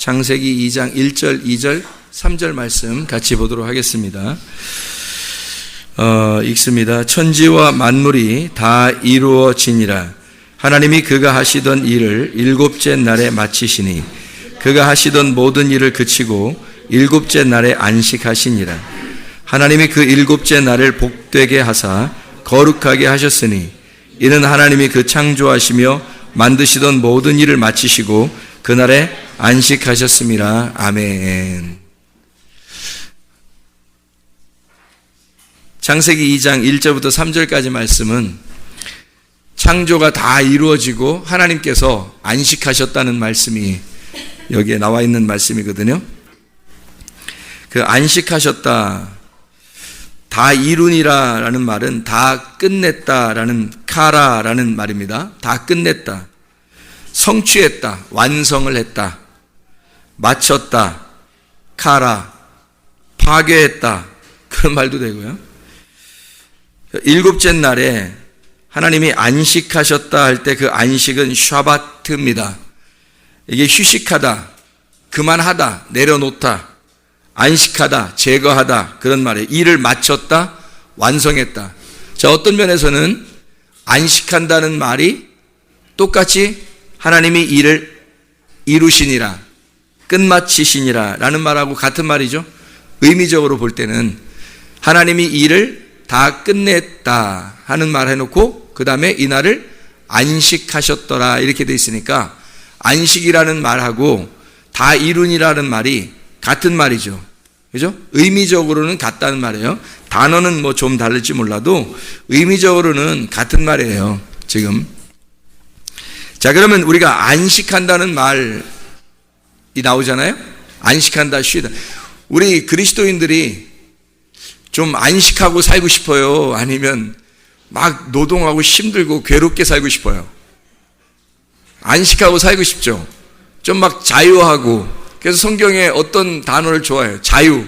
창세기 2장 1절, 2절, 3절 말씀 같이 보도록 하겠습니다. 읽습니다. 천지와 만물이 다 이루어지니라. 하나님이 그가 하시던 일을 일곱째 날에 마치시니 그가 하시던 모든 일을 그치고 일곱째 날에 안식하시니라. 하나님이 그 일곱째 날을 복되게 하사 거룩하게 하셨으니 이는 하나님이 그 창조하시며 만드시던 모든 일을 마치시고 그날에 안식하셨음이라. 아멘. 창세기 2장 1절부터 3절까지 말씀은 창조가 다 이루어지고 하나님께서 안식하셨다는 말씀이 여기에 나와 있는 말씀이거든요. 그 안식하셨다, 다 이루니라라는 말은 다 끝냈다라는 카라라는 말입니다. 다 끝냈다, 성취했다, 완성을 했다, 마쳤다, 카라, 파괴했다, 그런 말도 되고요. 일곱째 날에 하나님이 안식하셨다 할 때 그 안식은 샤바트입니다. 이게 휴식하다, 그만하다, 내려놓다, 안식하다, 제거하다, 그런 말이에요. 일을 마쳤다, 완성했다. 자, 어떤 면에서는 안식한다는 말이 똑같이 하나님이 일을 이루시니라, 끝마치시니라 라는 말하고 같은 말이죠. 의미적으로 볼 때는 하나님이 일을 다 끝냈다 하는 말 해놓고 그 다음에 이날을 안식하셨더라 이렇게 돼 있으니까 안식이라는 말하고 다 이룬이라는 말이 같은 말이죠. 그죠? 의미적으로는 같다는 말이에요. 단어는 뭐 좀 다를지 몰라도 의미적으로는 같은 말이에요. 지금. 자, 그러면 우리가 안식한다는 말이 나오잖아요. 안식한다, 쉬다. 우리 그리스도인들이 좀 안식하고 살고 싶어요? 아니면 막 노동하고 힘들고 괴롭게 살고 싶어요? 안식하고 살고 싶죠. 좀 막 자유하고. 그래서 성경에 어떤 단어를 좋아해요? 자유.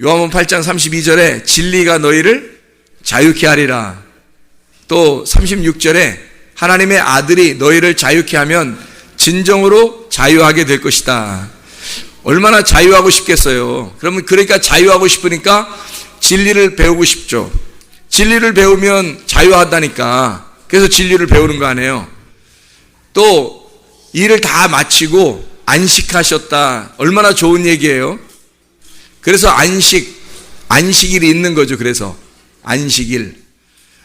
요한복음 8장 32절에 진리가 너희를 자유케 하리라. 또 36절에 하나님의 아들이 너희를 자유케 하면 진정으로 자유하게 될 것이다. 얼마나 자유하고 싶겠어요. 그러면 그러니까 자유하고 싶으니까 진리를 배우고 싶죠. 진리를 배우면 자유하다니까. 그래서 진리를 배우는 거 아니에요. 또 일을 다 마치고 안식하셨다. 얼마나 좋은 얘기예요. 그래서 안식일이 있는 거죠. 그래서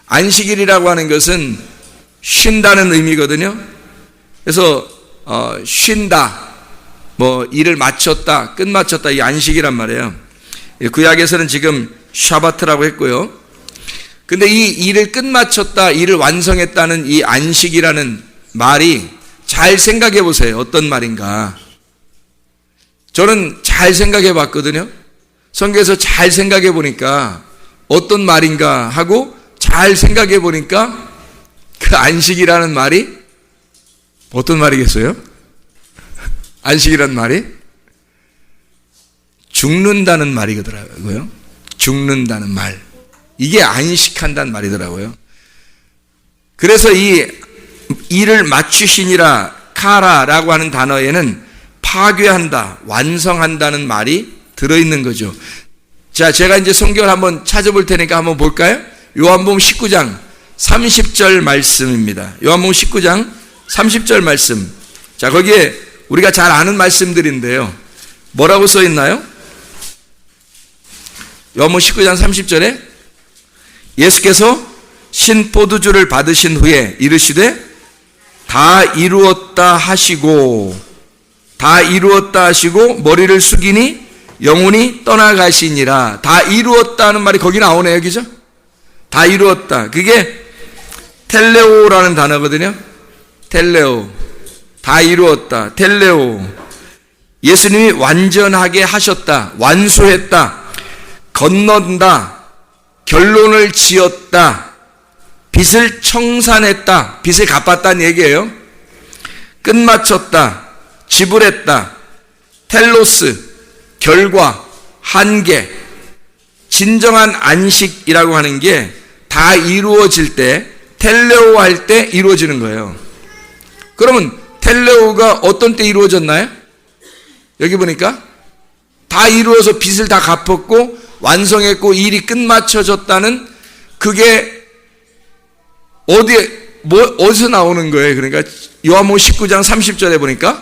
안식일이라고 하는 것은 쉰다는 의미거든요. 그래서 쉰다, 뭐 일을 마쳤다, 끝마쳤다, 이 안식이란 말이에요. 구약에서는 지금 샤바트라고 했고요. 근데 이 일을 끝마쳤다, 일을 완성했다는 이 안식이라는 말이 잘 생각해 보세요. 어떤 말인가? 저는 잘 생각해 봤거든요. 성경에서 잘 생각해 보니까 어떤 말인가 하고 잘 생각해 보니까 그 안식이라는 말이 어떤 말이겠어요? 안식이라는 말이 죽는다는 말이더라고요. 죽는다는 말. 이게 안식한다는 말이더라고요. 그래서 이 일을 마치시니라 카라라고 하는 단어에는 파괴한다, 완성한다는 말이 들어있는 거죠. 자, 제가 이제 성경을 한번 찾아볼 테니까 한번 볼까요? 요한복음 19장 30절 말씀입니다. 요한복음 19장 30절 말씀. 자, 거기에 우리가 잘 아는 말씀들인데요. 뭐라고 써 있나요? 요한복음 19장 30절에 예수께서 신포도주를 받으신 후에 이르시되 다 이루었다 하시고 머리를 숙이니 영혼이 떠나가시니라. 다 이루었다는 말이 거기 나오네요. 그죠? 다 이루었다. 그게 텔레오라는 단어거든요. 텔레오. 다 이루었다. 텔레오. 예수님이 완전하게 하셨다. 완수했다. 건넌다. 결론을 지었다. 빚을 청산했다. 빚을 갚았다는 얘기예요. 끝마쳤다. 지불했다. 텔로스. 결과. 한계. 진정한 안식이라고 하는 게 다 이루어질 때, 텔레오 할 때 이루어지는 거예요. 그러면 텔레오가 어떤 때 이루어졌나요? 여기 보니까 다 이루어서 빚을 다 갚았고 완성했고 일이 끝마쳐졌다는 그게 어디서 나오는 거예요? 그러니까 요한복음 19장 30절에 보니까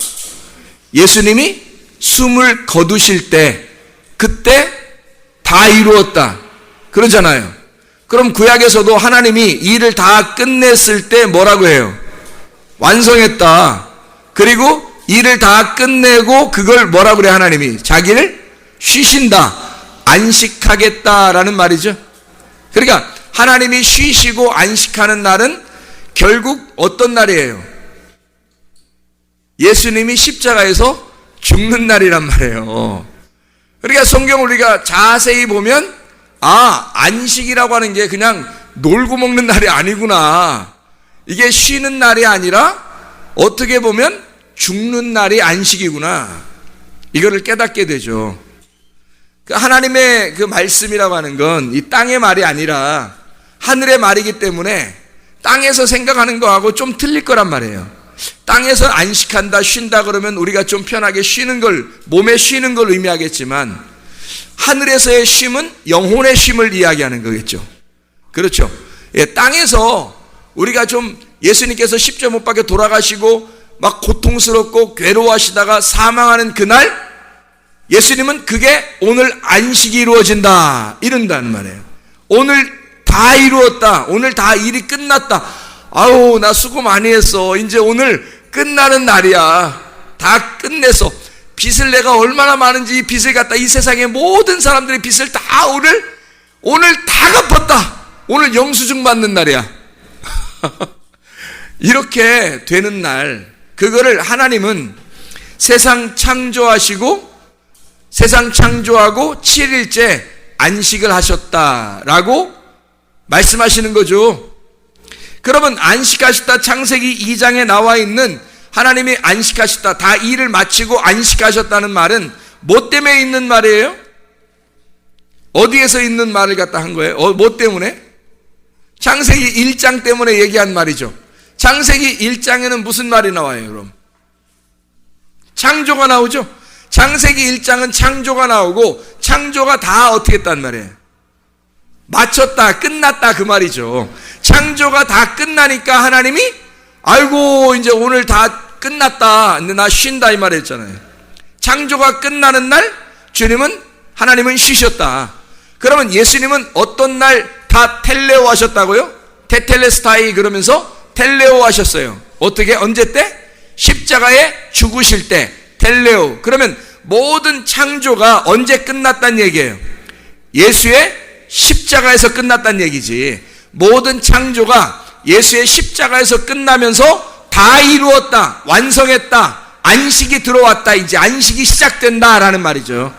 예수님이 숨을 거두실 때 그때 다 이루었다 그러잖아요. 그럼 구약에서도 하나님이 일을 다 끝냈을 때 뭐라고 해요? 완성했다. 그리고 일을 다 끝내고 그걸 뭐라고 그래? 하나님이 자기를 쉬신다, 안식하겠다라는 말이죠. 그러니까 하나님이 쉬시고 안식하는 날은 결국 어떤 날이에요? 예수님이 십자가에서 죽는 날이란 말이에요. 그러니까 성경을 우리가 자세히 보면 안식이라고 하는 게 그냥 놀고 먹는 날이 아니구나. 이게 쉬는 날이 아니라 어떻게 보면 죽는 날이 안식이구나. 이거를 깨닫게 되죠. 하나님의 그 말씀이라고 하는 건 이 땅의 말이 아니라 하늘의 말이기 때문에 땅에서 생각하는 거하고 좀 틀릴 거란 말이에요. 땅에서 안식한다, 쉰다 그러면 우리가 좀 편하게 쉬는 걸, 몸에 쉬는 걸 의미하겠지만 하늘에서의 쉼은 영혼의 쉼을 이야기하는 거겠죠. 그렇죠. 땅에서 우리가 좀 예수님께서 십자가 못 박혀 돌아가시고 막 고통스럽고 괴로워하시다가 사망하는 그날 예수님은 그게 오늘 안식이 이루어진다 이른다는 말이에요. 오늘 다 이루었다. 오늘 다 일이 끝났다. 아우 나 수고 많이 했어. 이제 오늘 끝나는 날이야. 다 끝내서 빚을 내가 얼마나 많은지 이 빚을 갖다 이 세상의 모든 사람들의 빚을 다 오늘 다 갚았다. 오늘 영수증 받는 날이야. 이렇게 되는 날, 그거를 하나님은 세상 창조하고 7일째 안식을 하셨다라고 말씀하시는 거죠. 그러면 안식하셨다, 창세기 2장에 나와 있는 하나님이 안식하셨다, 다 일을 마치고 안식하셨다는 말은 뭐 때문에 있는 말이에요? 어디에서 있는 말을 갖다 한 거예요? 뭐 때문에? 창세기 1장 때문에 얘기한 말이죠. 창세기 1장에는 무슨 말이 나와요, 그럼? 창조가 나오죠? 창세기 1장은 창조가 나오고, 창조가 다 어떻게 했단 말이에요? 마쳤다, 끝났다, 그 말이죠. 창조가 다 끝나니까 하나님이, 아이고, 이제 오늘 다 끝났다. 근데 나 쉰다, 이 말 했잖아요. 창조가 끝나는 날, 하나님은 쉬셨다. 그러면 예수님은 어떤 날 다 텔레오 하셨다고요? 테텔레스타이 그러면서 텔레오 하셨어요. 어떻게? 언제 때? 십자가에 죽으실 때 텔레오. 그러면 모든 창조가 언제 끝났단 얘기예요? 예수의 십자가에서 끝났단 얘기지. 모든 창조가 예수의 십자가에서 끝나면서 다 이루었다, 완성했다, 안식이 들어왔다, 이제 안식이 시작된다라는 말이죠.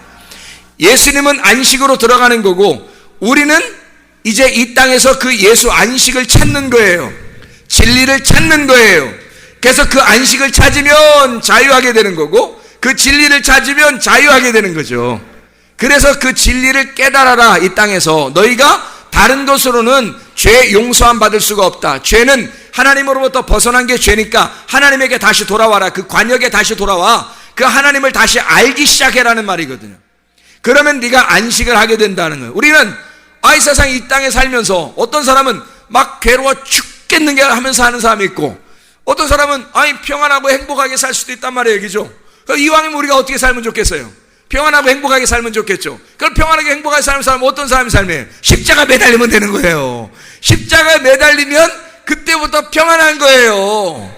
예수님은 안식으로 들어가는 거고 우리는 이제 이 땅에서 그 예수 안식을 찾는 거예요. 진리를 찾는 거예요. 그래서 그 안식을 찾으면 자유하게 되는 거고 그 진리를 찾으면 자유하게 되는 거죠. 그래서 그 진리를 깨달아라. 이 땅에서 너희가 다른 것으로는 죄 용서함 받을 수가 없다. 죄는 하나님으로부터 벗어난 게 죄니까 하나님에게 다시 돌아와라. 그 관역에 다시 돌아와. 그 하나님을 다시 알기 시작해라는 말이거든요. 그러면 네가 안식을 하게 된다는 거예요. 우리는 이 세상 이 땅에 살면서 어떤 사람은 막 괴로워 죽겠는 게 하면서 하는 사람이 있고 어떤 사람은 평안하고 행복하게 살 수도 있단 말이에요. 그죠? 이왕이면 우리가 어떻게 살면 좋겠어요? 평안하고 행복하게 살면 좋겠죠. 그럼 평안하게 행복하게 사는 사람은 어떤 사람의 삶이에요? 십자가 매달리면 되는 거예요. 십자가에 매달리면 그때부터 평안한 거예요.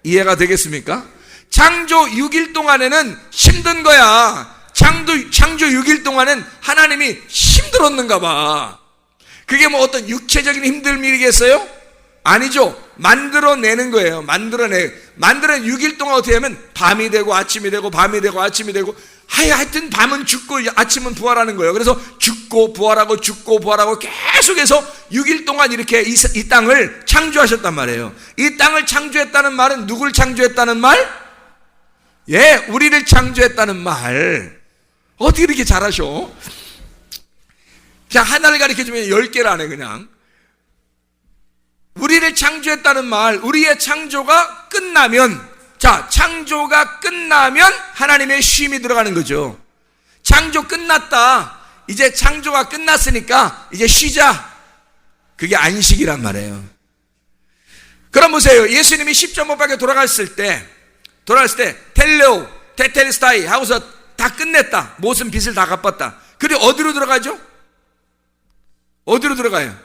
이해가 되겠습니까? 창조 6일 동안에는 힘든 거야. 창조 6일 동안은 하나님이 힘들었는가 봐. 그게 뭐 어떤 육체적인 힘듦이겠어요? 아니죠. 만들어내는 거예요. 만들어내 6일 동안 어떻게 하면 밤이 되고 아침이 되고 밤이 되고 아침이 되고 하여튼 밤은 죽고 아침은 부활하는 거예요. 그래서 죽고 부활하고 죽고 부활하고 계속해서 6일 동안 이렇게 이 땅을 창조하셨단 말이에요. 이 땅을 창조했다는 말은 누굴 창조했다는 말? 우리를 창조했다는 말. 어떻게 이렇게 잘하셔? 그냥 하나를 가르쳐주면 10개를 하네 그냥. 우리를 창조했다는 말, 우리의 창조가 끝나면 자, 창조가 끝나면 하나님의 쉼이 들어가는 거죠. 창조 끝났다. 이제 창조가 끝났으니까 이제 쉬자. 그게 안식이란 말이에요. 그럼 보세요. 예수님이 십자못 박혀 돌아갔을 때 텔레오, 테텔스타이 하고서 다 끝냈다. 모든 빚을 다 갚았다. 그리고 어디로 들어가죠? 어디로 들어가요?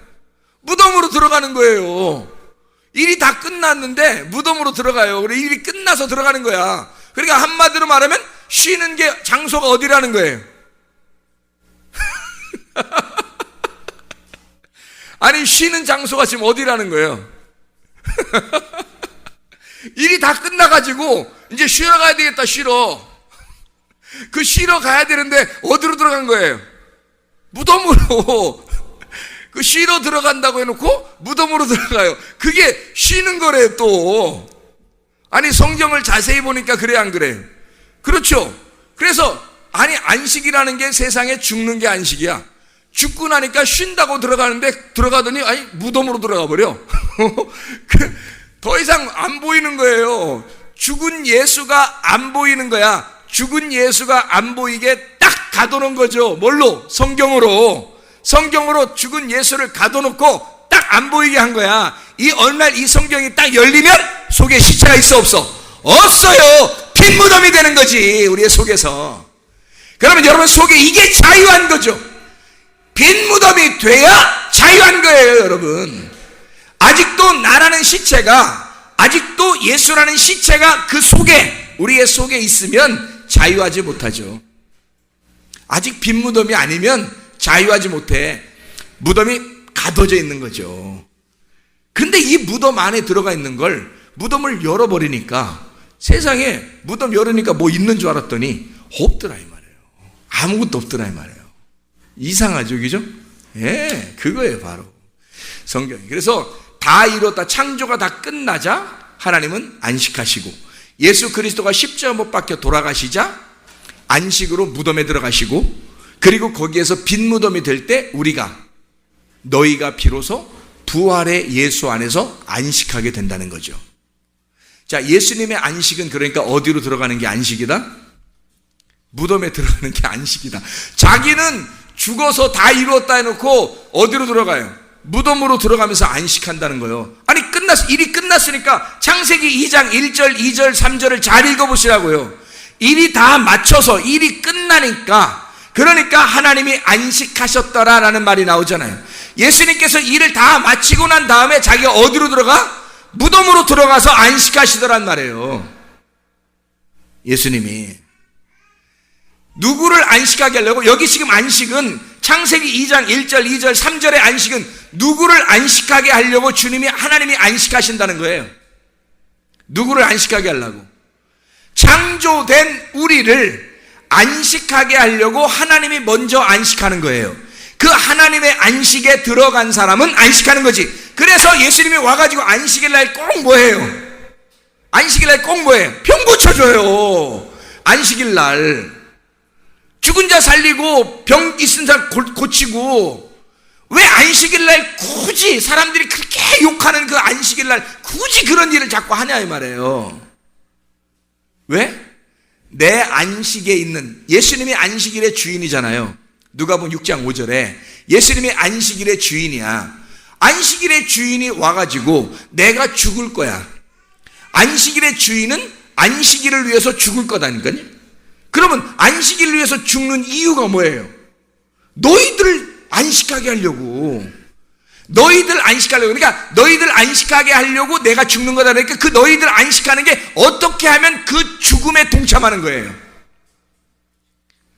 무덤으로 들어가는 거예요. 일이 다 끝났는데 무덤으로 들어가요. 그래, 일이 끝나서 들어가는 거야. 그러니까 한마디로 말하면 쉬는 게 장소가 어디라는 거예요? 아니, 쉬는 장소가 지금 어디라는 거예요? 일이 다 끝나가지고 이제 쉬러 가야 되겠다. 쉬러 가야 되는데 어디로 들어간 거예요? 무덤으로. 그 쉬러 들어간다고 해놓고 무덤으로 들어가요. 그게 쉬는 거래요. 또 아니, 성경을 자세히 보니까 그래 안 그래요? 그렇죠. 그래서 아니, 안식이라는 게 세상에 죽는 게 안식이야. 죽고 나니까 쉰다고 들어가는데 들어가더니 아니, 무덤으로 들어가 버려. 더 이상 안 보이는 거예요. 죽은 예수가 안 보이는 거야. 죽은 예수가 안 보이게 딱 가둬놓은 거죠. 뭘로? 성경으로 죽은 예수를 가둬놓고 딱 안 보이게 한 거야. 이 어느 날 이 성경이 딱 열리면 속에 시체가 있어 없어? 없어요. 빈 무덤이 되는 거지, 우리의 속에서. 그러면 여러분 속에 이게 자유한 거죠. 빈 무덤이 돼야 자유한 거예요, 여러분. 아직도 나라는 시체가, 아직도 예수라는 시체가 그 속에, 우리의 속에 있으면 자유하지 못하죠. 아직 빈 무덤이 아니면 자유하지 못해. 무덤이 가둬져 있는 거죠. 근데 이 무덤 안에 들어가 있는 걸, 무덤을 열어버리니까, 세상에 무덤 열으니까 뭐 있는 줄 알았더니 없더라 이 말이에요. 아무것도 없더라 이 말이에요. 이상하죠, 그죠? 예, 그거예요 바로 성경이. 그래서 다 이뤘다, 창조가 다 끝나자 하나님은 안식하시고, 예수 그리스도가 십자가 못 박혀 돌아가시자 안식으로 무덤에 들어가시고, 그리고 거기에서 빈 무덤이 될 때 너희가 비로소 부활의 예수 안에서 안식하게 된다는 거죠. 자, 예수님의 안식은 그러니까 어디로 들어가는 게 안식이다? 무덤에 들어가는 게 안식이다. 자기는 죽어서 다 이루었다 해놓고 어디로 들어가요? 무덤으로 들어가면서 안식한다는 거예요. 아니, 일이 끝났으니까 창세기 2장 1절, 2절, 3절을 잘 읽어보시라고요. 일이 다 맞춰서 일이 끝나니까, 그러니까 하나님이 안식하셨더라라는 말이 나오잖아요. 예수님께서 일을 다 마치고 난 다음에 자기가 어디로 들어가? 무덤으로 들어가서 안식하시더란 말이에요. 예수님이 누구를 안식하게 하려고? 여기 지금 안식은 창세기 2장 1절, 2절, 3절의 안식은 누구를 안식하게 하려고 주님이, 하나님이 안식하신다는 거예요. 누구를 안식하게 하려고? 창조된 우리를 안식하게 하려고 하나님이 먼저 안식하는 거예요. 그 하나님의 안식에 들어간 사람은 안식하는 거지. 그래서 예수님이 와가지고 안식일 날 꼭 뭐해요? 안식일 날 꼭 뭐해요? 병 고쳐줘요. 안식일 날 죽은 자 살리고 병 있은 사람 고치고. 왜 안식일 날 굳이 사람들이 그렇게 욕하는 그 안식일 날 굳이 그런 일을 자꾸 하냐 이 말이에요. 왜? 내 안식에 있는, 예수님이 안식일의 주인이잖아요. 누가복음 6장 5절에 예수님이 안식일의 주인이야. 안식일의 주인이 와가지고 내가 죽을 거야. 안식일의 주인은 안식일을 위해서 죽을 거다니까요. 그러면 안식일을 위해서 죽는 이유가 뭐예요? 너희들을 안식하게 하려고. 그러니까 너희들 안식하게 하려고 내가 죽는 거다. 그러니까 그 너희들 안식하는 게 어떻게 하면 그 죽음에 동참하는 거예요.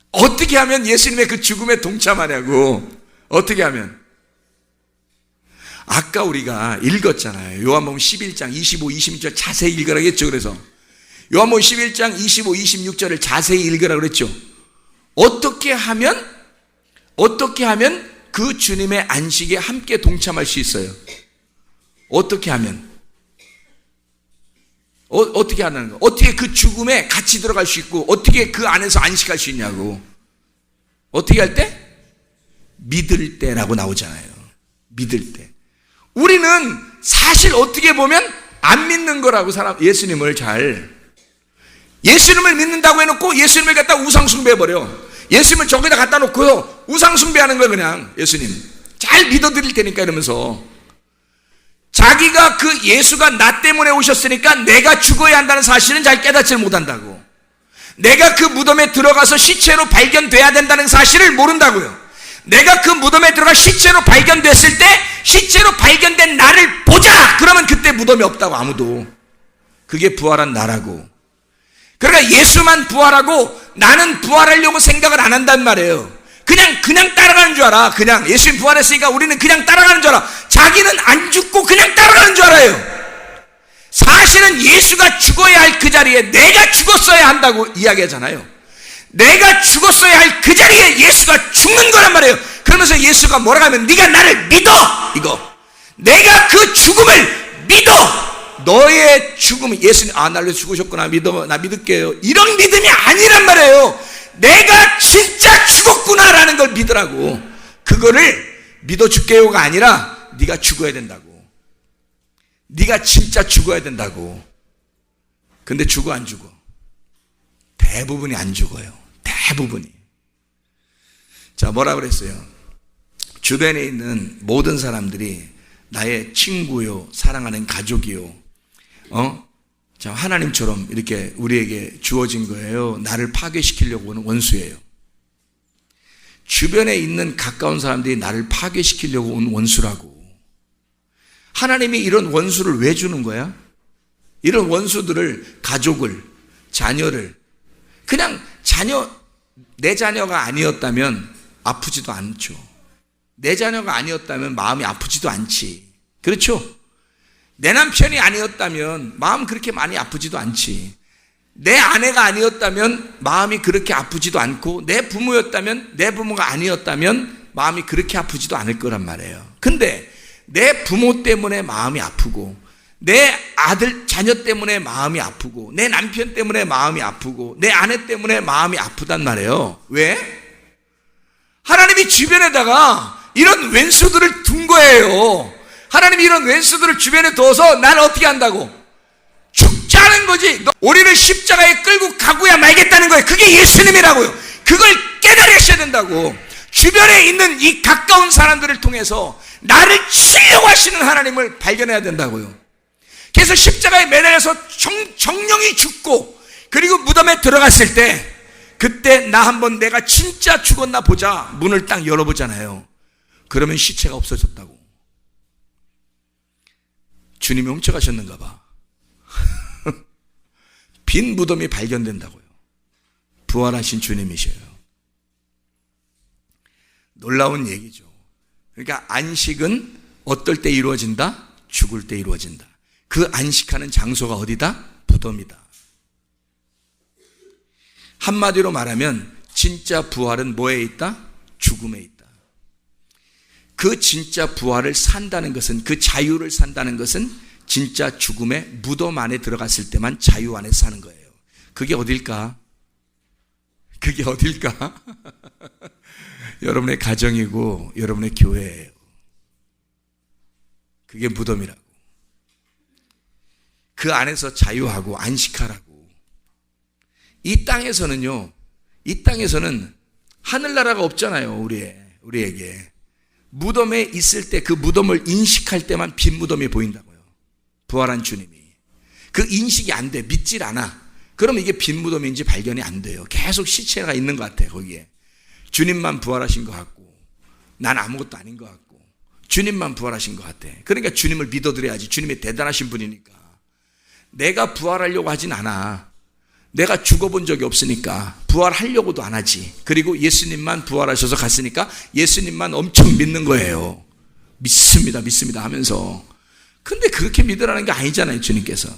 어떻게 하면 예수님의 그 죽음에 동참하냐고. 어떻게 하면? 아까 우리가 읽었잖아요. 요한복음 11장 25, 26절 자세히 읽으라 그랬죠. 그래서 요한복음 11장 25, 26절을 자세히 읽으라 그랬죠. 어떻게 하면 그 주님의 안식에 함께 동참할 수 있어요? 어떻게 하면? 어떻게 하는 거? 어떻게 그 죽음에 같이 들어갈 수 있고, 어떻게 그 안에서 안식할 수 있냐고. 어떻게 할 때? 믿을 때라고 나오잖아요. 믿을 때. 우리는 사실 어떻게 보면 안 믿는 거라고, 예수님을 잘. 예수님을 믿는다고 해놓고 예수님을 갖다 우상숭배해버려. 예수님을 저기다 갖다 놓고요, 우상숭배하는 거예요. 그냥 예수님 잘 믿어드릴 테니까 이러면서 자기가 그 예수가 나 때문에 오셨으니까 내가 죽어야 한다는 사실은 잘 깨닫지를 못한다고. 내가 그 무덤에 들어가서 시체로 발견돼야 된다는 사실을 모른다고요. 내가 그 무덤에 들어가 시체로 발견됐을 때 시체로 발견된 나를 보자! 그러면 그때 무덤이 없다고. 아무도. 그게 부활한 나라고. 그러니까 예수만 부활하고 나는 부활하려고 생각을 안 한단 말이에요. 그냥 따라가는 줄 알아. 그냥 예수님 부활했으니까 우리는 그냥 따라가는 줄 알아. 자기는 안 죽고 그냥 따라가는 줄 알아요. 사실은 예수가 죽어야 할 그 자리에 내가 죽었어야 한다고 이야기하잖아요. 내가 죽었어야 할 그 자리에 예수가 죽는 거란 말이에요. 그러면서 예수가 뭐라고 하면 네가 나를 믿어! 이거. 내가 그 죽음을 믿어! 너의 죽음은 예수님, 나를 위해서 죽으셨구나, 믿어, 나 믿을게요. 이런 믿음이 아니란 말이에요. 내가 진짜 죽었구나 라는 걸 믿으라고. 그거를 믿어줄게요가 아니라 네가 죽어야 된다고. 네가 진짜 죽어야 된다고. 근데 죽어 안 죽어? 대부분이 안 죽어요. 대부분이. 자, 뭐라 그랬어요? 주변에 있는 모든 사람들이 나의 친구요, 사랑하는 가족이요, 자, 하나님처럼 이렇게 우리에게 주어진 거예요. 나를 파괴시키려고 하는 원수예요. 주변에 있는 가까운 사람들이 나를 파괴시키려고 온 원수라고. 하나님이 이런 원수를 왜 주는 거야? 이런 원수들을, 가족을, 자녀를, 그냥 내 자녀가 아니었다면 아프지도 않죠. 내 자녀가 아니었다면 마음이 아프지도 않지. 그렇죠? 내 남편이 아니었다면 마음 그렇게 많이 아프지도 않지. 내 아내가 아니었다면 마음이 그렇게 아프지도 않고, 내 부모였다면, 내 부모가 아니었다면 마음이 그렇게 아프지도 않을 거란 말이에요. 근데 내 부모 때문에 마음이 아프고, 내 아들, 자녀 때문에 마음이 아프고, 내 남편 때문에 마음이 아프고, 내 아내 때문에 마음이 아프단 말이에요. 왜? 하나님이 주변에다가 이런 왼수들을 둔 거예요. 하나님이 이런 왼수들을 주변에 둬서 나를 어떻게 한다고? 죽자는 거지. 우리를 십자가에 끌고 가고야 말겠다는 거예요. 그게 예수님이라고요. 그걸 깨달으셔야 된다고. 주변에 있는 이 가까운 사람들을 통해서 나를 치려고 하시는 하나님을 발견해야 된다고요. 그래서 십자가에 매달려서 정령이 죽고, 그리고 무덤에 들어갔을 때, 그때 나 한번 내가 진짜 죽었나 보자. 문을 딱 열어보잖아요. 그러면 시체가 없어졌다고. 주님이 훔쳐가셨는가 봐. 빈 무덤이 발견된다고요. 부활하신 주님이셔요. 놀라운 얘기죠. 그러니까 안식은 어떨 때 이루어진다? 죽을 때 이루어진다. 그 안식하는 장소가 어디다? 무덤이다. 한마디로 말하면 진짜 부활은 뭐에 있다? 죽음에 있다. 그 진짜 부활을 산다는 것은, 그 자유를 산다는 것은 진짜 죽음의 무덤 안에 들어갔을 때만 자유 안에 사는 거예요. 그게 어딜까? 그게 어딜까? 여러분의 가정이고 여러분의 교회예요. 그게 무덤이라고. 그 안에서 자유하고 안식하라고. 이 땅에서는요, 이 땅에서는 하늘나라가 없잖아요. 우리에게. 무덤에 있을 때 그 무덤을 인식할 때만 빈 무덤이 보인다고요. 부활한 주님이. 그 인식이 안 돼. 믿질 않아. 그러면 이게 빈 무덤인지 발견이 안 돼요. 계속 시체가 있는 것 같아요. 거기에. 주님만 부활하신 것 같고, 난 아무것도 아닌 것 같고, 주님만 부활하신 것 같아. 그러니까 주님을 믿어드려야지. 주님이 대단하신 분이니까. 내가 부활하려고 하진 않아. 내가 죽어본 적이 없으니까 부활하려고도 안 하지. 그리고 예수님만 부활하셔서 갔으니까 예수님만 엄청 믿는 거예요. 믿습니다 하면서. 근데 그렇게 믿으라는 게 아니잖아요. 주님께서.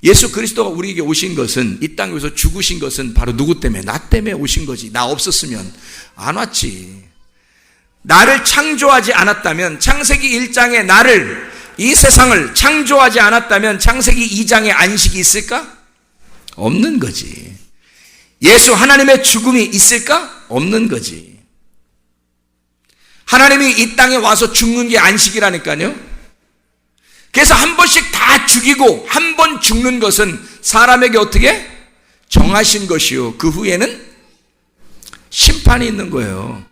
예수 그리스도가 우리에게 오신 것은, 이 땅에서 죽으신 것은 바로 누구 때문에? 나 때문에 오신 거지. 나 없었으면 안 왔지. 나를 창조하지 않았다면, 창세기 1장에 나를, 이 세상을 창조하지 않았다면 창세기 2장에 안식이 있을까? 없는 거지. 예수 하나님의 죽음이 있을까? 없는 거지. 하나님이 이 땅에 와서 죽는 게 안식이라니까요. 그래서 한 번씩 다 죽이고 한 번 죽는 것은 사람에게 어떻게? 정하신 것이요 그 후에는 심판이 있는 거예요.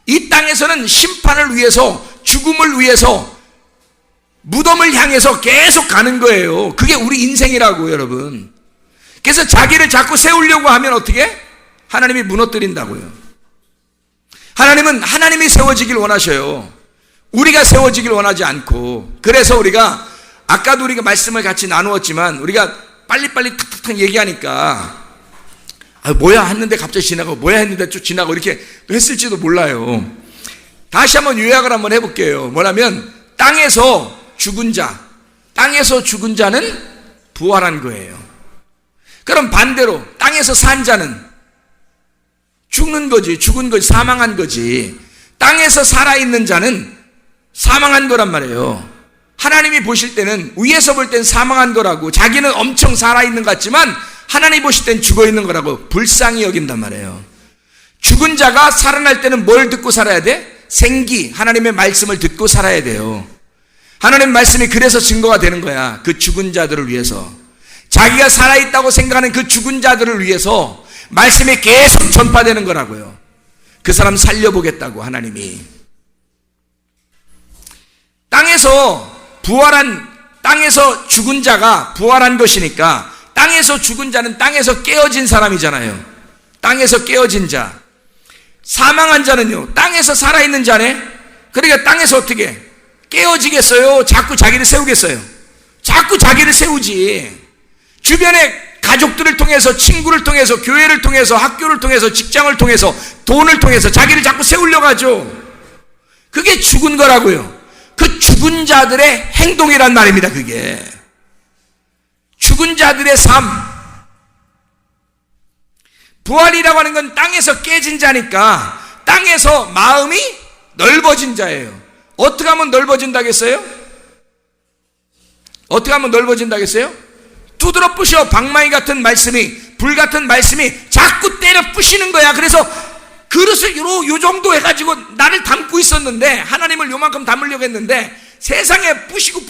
이 땅에서는 심판을 위해서, 죽음을 위해서, 무덤을 향해서 계속 가는 거예요. 그게 우리 인생이라고, 여러분. 그래서 자기를 자꾸 세우려고 하면 어떻게? 하나님이 무너뜨린다고요. 하나님은 하나님이 세워지길 원하셔요. 우리가 세워지길 원하지 않고. 그래서 우리가 아까도 우리가 말씀을 같이 나누었지만 우리가 빨리빨리 탁탁탁 얘기하니까 뭐야 했는데 갑자기 지나가고, 뭐야 했는데 쭉 지나가고 이렇게 했을지도 몰라요. 다시 한번 요약을 한번 해볼게요. 뭐냐면 땅에서 죽은 자는 부활한 거예요. 그럼 반대로 땅에서 산 자는 죽는 거지, 죽은 거지, 사망한 거지. 땅에서 살아있는 자는 사망한 거란 말이에요. 하나님이 보실 때는, 위에서 볼 땐 사망한 거라고, 자기는 엄청 살아있는 것 같지만 하나님 보실 땐 죽어있는 거라고 불쌍히 여긴단 말이에요. 죽은 자가 살아날 때는 뭘 듣고 살아야 돼? 생기, 하나님의 말씀을 듣고 살아야 돼요. 하나님의 말씀이 그래서 증거가 되는 거야. 그 죽은 자들을 위해서. 자기가 살아있다고 생각하는 그 죽은 자들을 위해서 말씀이 계속 전파되는 거라고요. 그 사람 살려보겠다고 하나님이. 땅에서 죽은 자가 부활한 것이니까, 땅에서 죽은 자는 땅에서 깨어진 사람이잖아요. 땅에서 깨어진 자. 사망한 자는요, 땅에서 살아있는 자네. 그러니까 땅에서 어떻게 깨어지겠어요? 자꾸 자기를 세우겠어요? 자꾸 자기를 세우지. 주변에 가족들을 통해서, 친구를 통해서, 교회를 통해서, 학교를 통해서, 직장을 통해서, 돈을 통해서 자기를 자꾸 세우려고 하죠. 그게 죽은 거라고요. 그 죽은 자들의 행동이란 말입니다. 그게 죽은 자들의 삶. 부활이라고 하는 건 땅에서 깨진 자니까 땅에서 마음이 넓어진 자예요. 어떻게 하면 넓어진다겠어요? 어떻게 하면 넓어진다겠어요? 두드러 부셔. 방망이 같은 말씀이, 불 같은 말씀이 자꾸 때려 부시는 거야. 그래서 그릇을 요 정도 해가지고 나를 담고 있었는데, 하나님을 요만큼 담으려고 했는데 세상에 부시고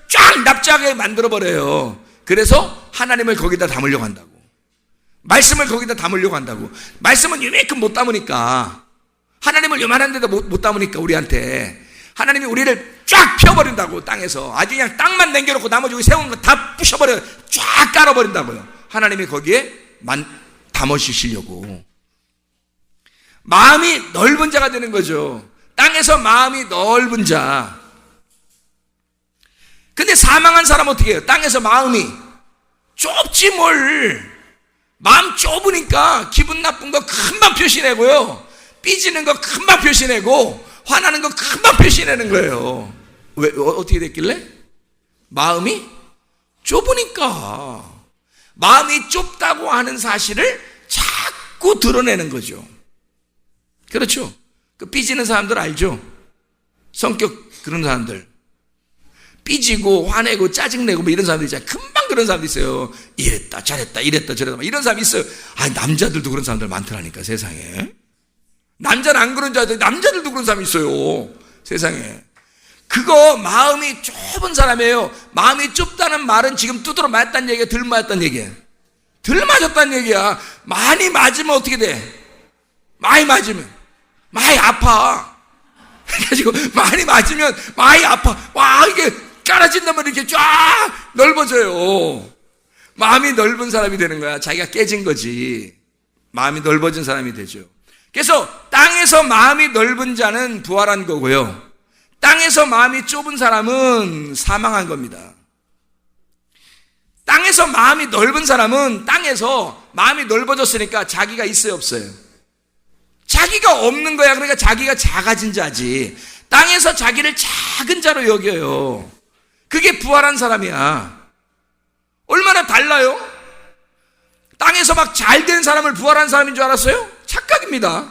쫙 납작하게 만들어버려요. 그래서 하나님을 거기다 담으려고 한다고. 말씀을 거기다 담으려고 한다고. 말씀은 요만큼 못 담으니까, 하나님을 요만한 데다 못 담으니까 우리한테 하나님이 우리를 쫙 펴버린다고. 땅에서 아주 그냥 땅만 남겨놓고 나머지 세운 거 다 부셔버려, 쫙 깔아버린다고요. 하나님이 거기에 담으시려고. 마음이 넓은 자가 되는 거죠. 땅에서 마음이 넓은 자. 근데 사망한 사람은 어떻게 해요? 땅에서 마음이 좁지 뭘. 마음 좁으니까 기분 나쁜 거 금방 표시내고요, 삐지는 거 금방 표시내고, 화나는 거 금방 표시내는 거예요. 왜, 어떻게 됐길래? 마음이 좁으니까. 마음이 좁다고 하는 사실을 자꾸 드러내는 거죠. 그렇죠? 그 삐지는 사람들 알죠? 성격 그런 사람들. 삐지고 화내고 짜증내고 뭐 이런 사람들 있잖아요. 금방 그런 사람도 있어요. 이랬다 저랬다 이랬다 저랬다 이런 사람이 있어요. 남자들도 그런 사람들 많더라니까, 세상에. 남자는 안 그런 자들, 남자들도 그런 사람이 있어요, 세상에. 그거 마음이 좁은 사람이에요. 마음이 좁다는 말은 지금 두드러 맞았다는 얘기야, 덜 맞았다는 얘기야? 덜 맞았다는 얘기야. 많이 맞으면 어떻게 돼? 많이 맞으면 많이 아파. 그래가지고 많이 맞으면 많이 아파. 와, 이게 깔아진다면 이렇게 쫙 넓어져요. 마음이 넓은 사람이 되는 거야. 자기가 깨진 거지. 마음이 넓어진 사람이 되죠. 그래서 땅에서 마음이 넓은 자는 부활한 거고요, 땅에서 마음이 좁은 사람은 사망한 겁니다. 땅에서 마음이 넓은 사람은 땅에서 마음이 넓어졌으니까 자기가 있어요, 없어요? 자기가 없는 거야. 그러니까 자기가 작아진 자지. 땅에서 자기를 작은 자로 여겨요. 그게 부활한 사람이야. 얼마나 달라요? 땅에서 막 잘 된 사람을 부활한 사람인 줄 알았어요? 착각입니다.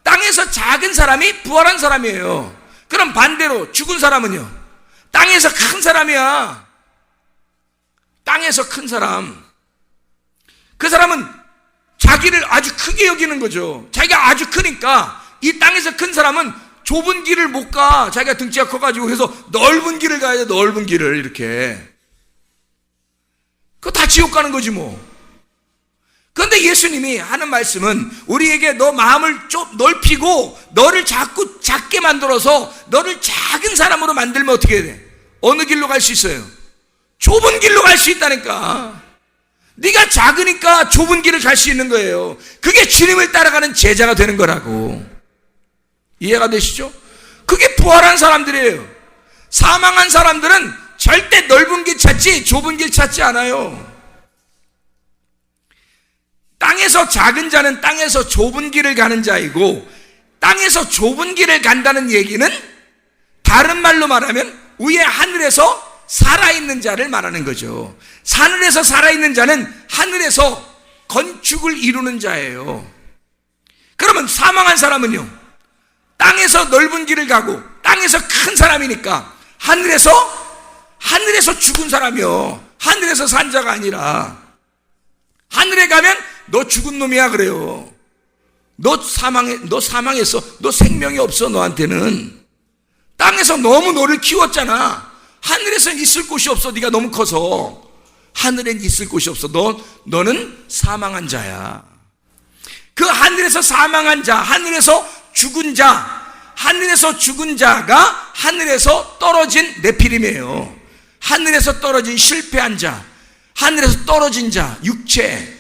땅에서 작은 사람이 부활한 사람이에요. 그럼 반대로 죽은 사람은요, 땅에서 큰 사람이야. 땅에서 큰 사람. 그 사람은 자기를 아주 크게 여기는 거죠. 자기가 아주 크니까 이 땅에서 큰 사람은 좁은 길을 못 가. 자기가 등치가 커가지고. 그래서 넓은 길을 가야 돼. 넓은 길을 이렇게. 그거 다 지옥 가는 거지 뭐. 그런데 예수님이 하는 말씀은 우리에게 너 마음을 좀 넓히고 너를 자꾸 작게 만들어서 너를 작은 사람으로 만들면 어떻게 돼? 어느 길로 갈 수 있어요? 좁은 길로 갈 수 있다니까. 네가 작으니까 좁은 길을 갈 수 있는 거예요. 그게 주님을 따라가는 제자가 되는 거라고. 이해가 되시죠? 그게 부활한 사람들이에요. 사망한 사람들은 절대 넓은 길 찾지 좁은 길 찾지 않아요. 땅에서 작은 자는 땅에서 좁은 길을 가는 자이고, 땅에서 좁은 길을 간다는 얘기는 다른 말로 말하면 위에 하늘에서 살아있는 자를 말하는 거죠. 하늘에서 살아있는 자는 하늘에서 건축을 이루는 자예요. 그러면 사망한 사람은요, 땅에서 넓은 길을 가고 땅에서 큰 사람이니까 하늘에서 죽은 사람이요, 하늘에서 산 자가 아니라 하늘에 가면 너 죽은 놈이야 그래요. 너 사망했어. 너 생명이 없어. 너한테는 땅에서 너무 너를 키웠잖아. 하늘에선 있을 곳이 없어. 네가 너무 커서 하늘엔 있을 곳이 없어. 너는 사망한 자야. 그 하늘에서 사망한 자, 하늘에서 죽은 자가 하늘에서 떨어진 네피림이에요. 하늘에서 떨어진 실패한 자, 하늘에서 떨어진 자, 육체.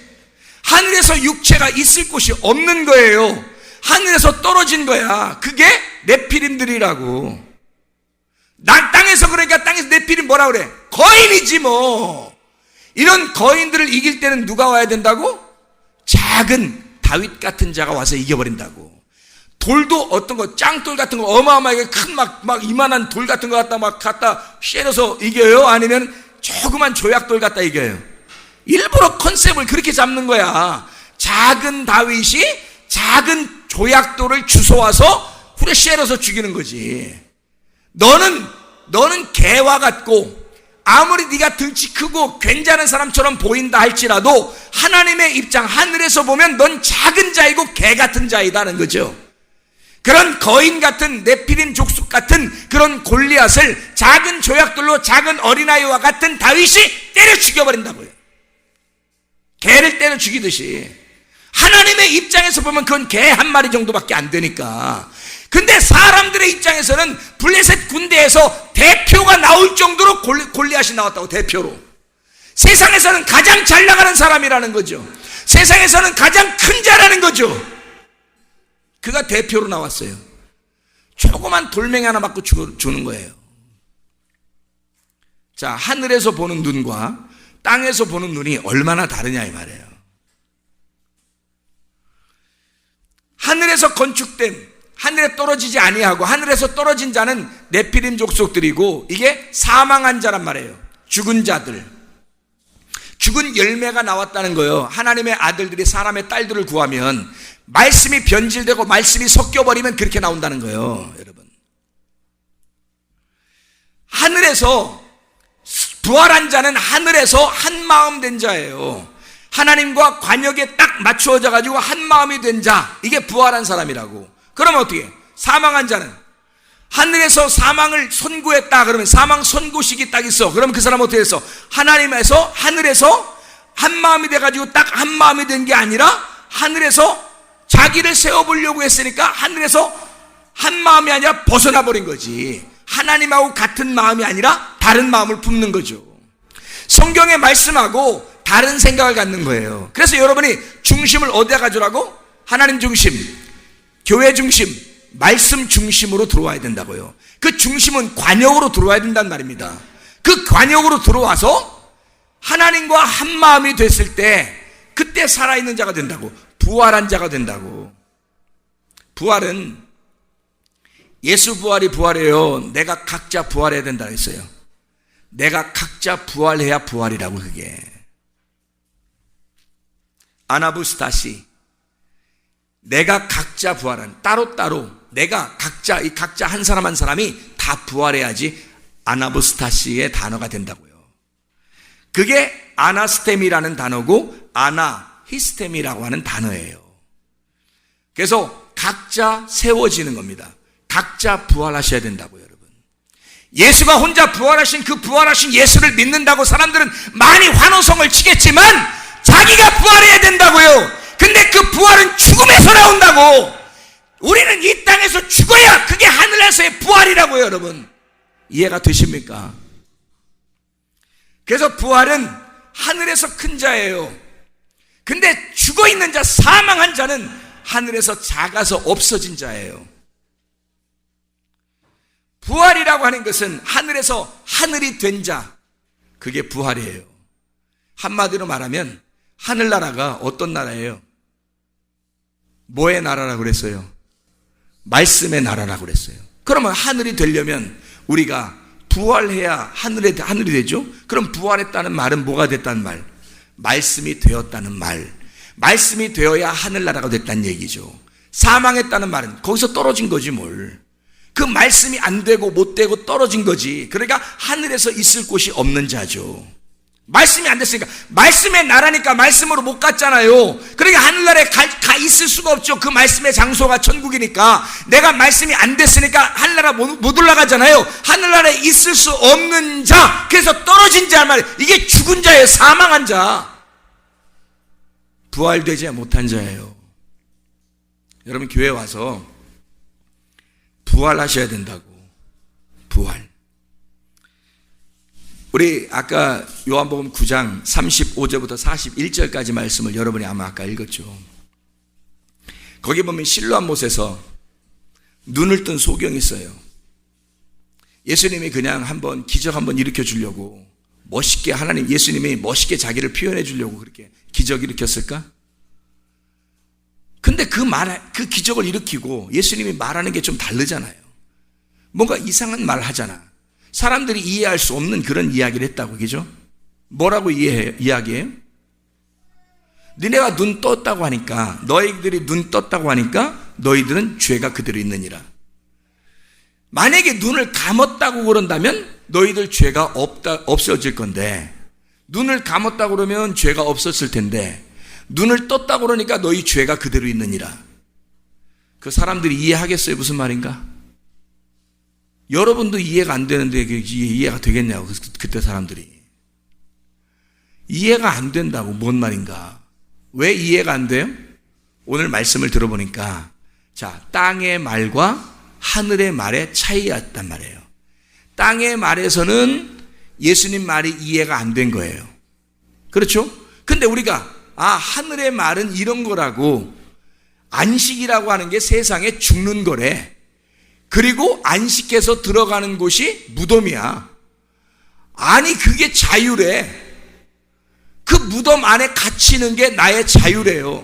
하늘에서 육체가 있을 곳이 없는 거예요. 하늘에서 떨어진 거야. 그게 네피림들이라고. 땅에서, 그러니까 땅에서 네피림 뭐라 그래? 거인이지 뭐. 이런 거인들을 이길 때는 누가 와야 된다고? 작은 다윗 같은 자가 와서 이겨버린다고. 돌도 어떤 거, 짱돌 같은 거, 어마어마하게 큰 막 이만한 돌 같은 거 갖다 쉐려서 이겨요? 아니면 조그만 조약돌 갖다 이겨요? 일부러 컨셉을 그렇게 잡는 거야. 작은 다윗이 작은 조약돌을 주워와서 후레쉬에서 죽이는 거지. 너는 개와 같고 아무리 네가 등치 크고 괜찮은 사람처럼 보인다 할지라도 하나님의 입장, 하늘에서 보면 넌 작은 자이고 개 같은 자이다는 거죠. 그런 거인 같은 네피림 족속 같은 그런 골리앗을 작은 조약돌로 작은 어린아이와 같은 다윗이 때려 죽여버린다고요. 개를 때려 죽이듯이. 하나님의 입장에서 보면 그건 개 한 마리 정도밖에 안 되니까. 근데 사람들의 입장에서는 블레셋 군대에서 대표가 나올 정도로 골리앗이 나왔다고. 대표로. 세상에서는 가장 잘 나가는 사람이라는 거죠. 세상에서는 가장 큰 자라는 거죠. 그가 대표로 나왔어요. 조그만 돌멩이 하나 맞고 주는 거예요. 자, 하늘에서 보는 눈과 땅에서 보는 눈이 얼마나 다르냐 이 말이에요. 하늘에서 건축된, 하늘에 떨어지지 아니하고 하늘에서 떨어진 자는 네피림 족속들이고, 이게 사망한 자란 말이에요. 죽은 자들. 죽은 열매가 나왔다는 거예요. 하나님의 아들들이 사람의 딸들을 구하면 말씀이 변질되고 말씀이 섞여버리면 그렇게 나온다는 거예요. 여러분, 하늘에서 부활한 자는 하늘에서 한 마음 된 자예요. 하나님과 관역에 딱 맞추어져 가지고 한 마음이 된 자, 이게 부활한 사람이라고. 그러면 어떻게? 사망한 자는 하늘에서 사망을 선고했다 그러면 사망 선고식이 딱 있어. 그러면 그 사람은 어떻게 했어? 하나님에서, 하늘에서 한 마음이 돼 가지고 딱 한 마음이 된 게 아니라 하늘에서 자기를 세워보려고 했으니까 하늘에서 한 마음이 아니라 벗어나 버린 거지. 하나님하고 같은 마음이 아니라 다른 마음을 품는 거죠. 성경의 말씀하고 다른 생각을 갖는 거예요. 그래서 여러분이 중심을 어디다 가져라고? 하나님 중심, 교회 중심, 말씀 중심으로 들어와야 된다고요. 그 중심은 관역으로 들어와야 된단 말입니다. 그 관역으로 들어와서 하나님과 한 마음이 됐을 때 그때 살아있는 자가 된다고. 부활한 자가 된다고. 부활은 예수 부활이 부활이에요. 내가 각자 부활해야 된다 했어요. 내가 각자 부활해야 부활이라고. 그게 아나부스타시, 내가 각자 부활한, 따로따로 내가 각자, 이 각자 한 사람 한 사람이 다 부활해야지 아나부스타시의 단어가 된다고요. 그게 아나스템이라는 단어고 아나히스템이라고 하는 단어예요. 그래서 각자 세워지는 겁니다. 각자 부활하셔야 된다고요, 여러분. 예수가 혼자 부활하신 그 부활하신 예수를 믿는다고 사람들은 많이 환호성을 치겠지만 자기가 부활해야 된다고요. 근데 그 부활은 죽음에서 나온다고. 우리는 이 땅에서 죽어야 그게 하늘에서의 부활이라고요, 여러분. 이해가 되십니까? 그래서 부활은 하늘에서 큰 자예요. 근데 죽어있는 자, 사망한 자는 하늘에서 작아서 없어진 자예요. 부활이라고 하는 것은 하늘에서 하늘이 된 자, 그게 부활이에요. 한마디로 말하면 하늘나라가 어떤 나라예요? 뭐의 나라라고 그랬어요? 말씀의 나라라고 그랬어요. 그러면 하늘이 되려면 우리가 부활해야 하늘이 되죠? 그럼 부활했다는 말은 뭐가 됐다는 말? 말씀이 되었다는 말. 말씀이 되어야 하늘나라가 됐다는 얘기죠. 사망했다는 말은 거기서 떨어진 거지 뭘. 그 말씀이 안 되고 못 되고 떨어진 거지. 그러니까 하늘에서 있을 곳이 없는 자죠. 말씀이 안 됐으니까. 말씀의 나라니까 말씀으로 못 갔잖아요. 그러니까 하늘나라에 가 있을 수가 없죠. 그 말씀의 장소가 천국이니까. 내가 말씀이 안 됐으니까 하늘나라 못 올라가잖아요. 하늘나라에 있을 수 없는 자, 그래서 떨어진 자 말이에요. 이게 죽은 자예요. 사망한 자. 부활되지 못한 자예요. 여러분 교회 와서 부활하셔야 된다고. 부활. 우리 아까 요한복음 9장 35절부터 41절까지 말씀을 여러분이 아마 아까 읽었죠. 거기 보면 실로암 못에서 눈을 뜬 소경이 있어요. 예수님이 그냥 한번 기적 한번 일으켜 주려고 멋있게, 하나님 예수님이 멋있게 자기를 표현해 주려고 그렇게 기적 일으켰을까? 근데 그 기적을 일으키고 예수님이 말하는 게 좀 다르잖아요. 뭔가 이상한 말 하잖아. 사람들이 이해할 수 없는 그런 이야기를 했다고, 그죠? 뭐라고 이야기해요? 너네가 눈 떴다고 하니까, 너희들이 눈 떴다고 하니까 너희들은 죄가 그대로 있느니라. 만약에 눈을 감았다고 그런다면 너희들 죄가 없어질 건데, 눈을 감았다고 그러면 죄가 없었을 텐데, 눈을 떴다고 그러니까 너희 죄가 그대로 있느니라. 그 사람들이 이해하겠어요? 무슨 말인가? 여러분도 이해가 안 되는데 이해가 되겠냐고. 그때 사람들이 이해가 안 된다고. 뭔 말인가? 왜 이해가 안 돼요? 오늘 말씀을 들어보니까, 자, 땅의 말과 하늘의 말의 차이였단 말이에요. 땅의 말에서는 예수님 말이 이해가 안 된 거예요. 그렇죠? 근데 우리가 하늘의 말은 이런 거라고, 안식이라고 하는 게 세상에 죽는 거래. 그리고 안식해서 들어가는 곳이 무덤이야. 아니 그게 자유래. 그 무덤 안에 갇히는 게 나의 자유래요.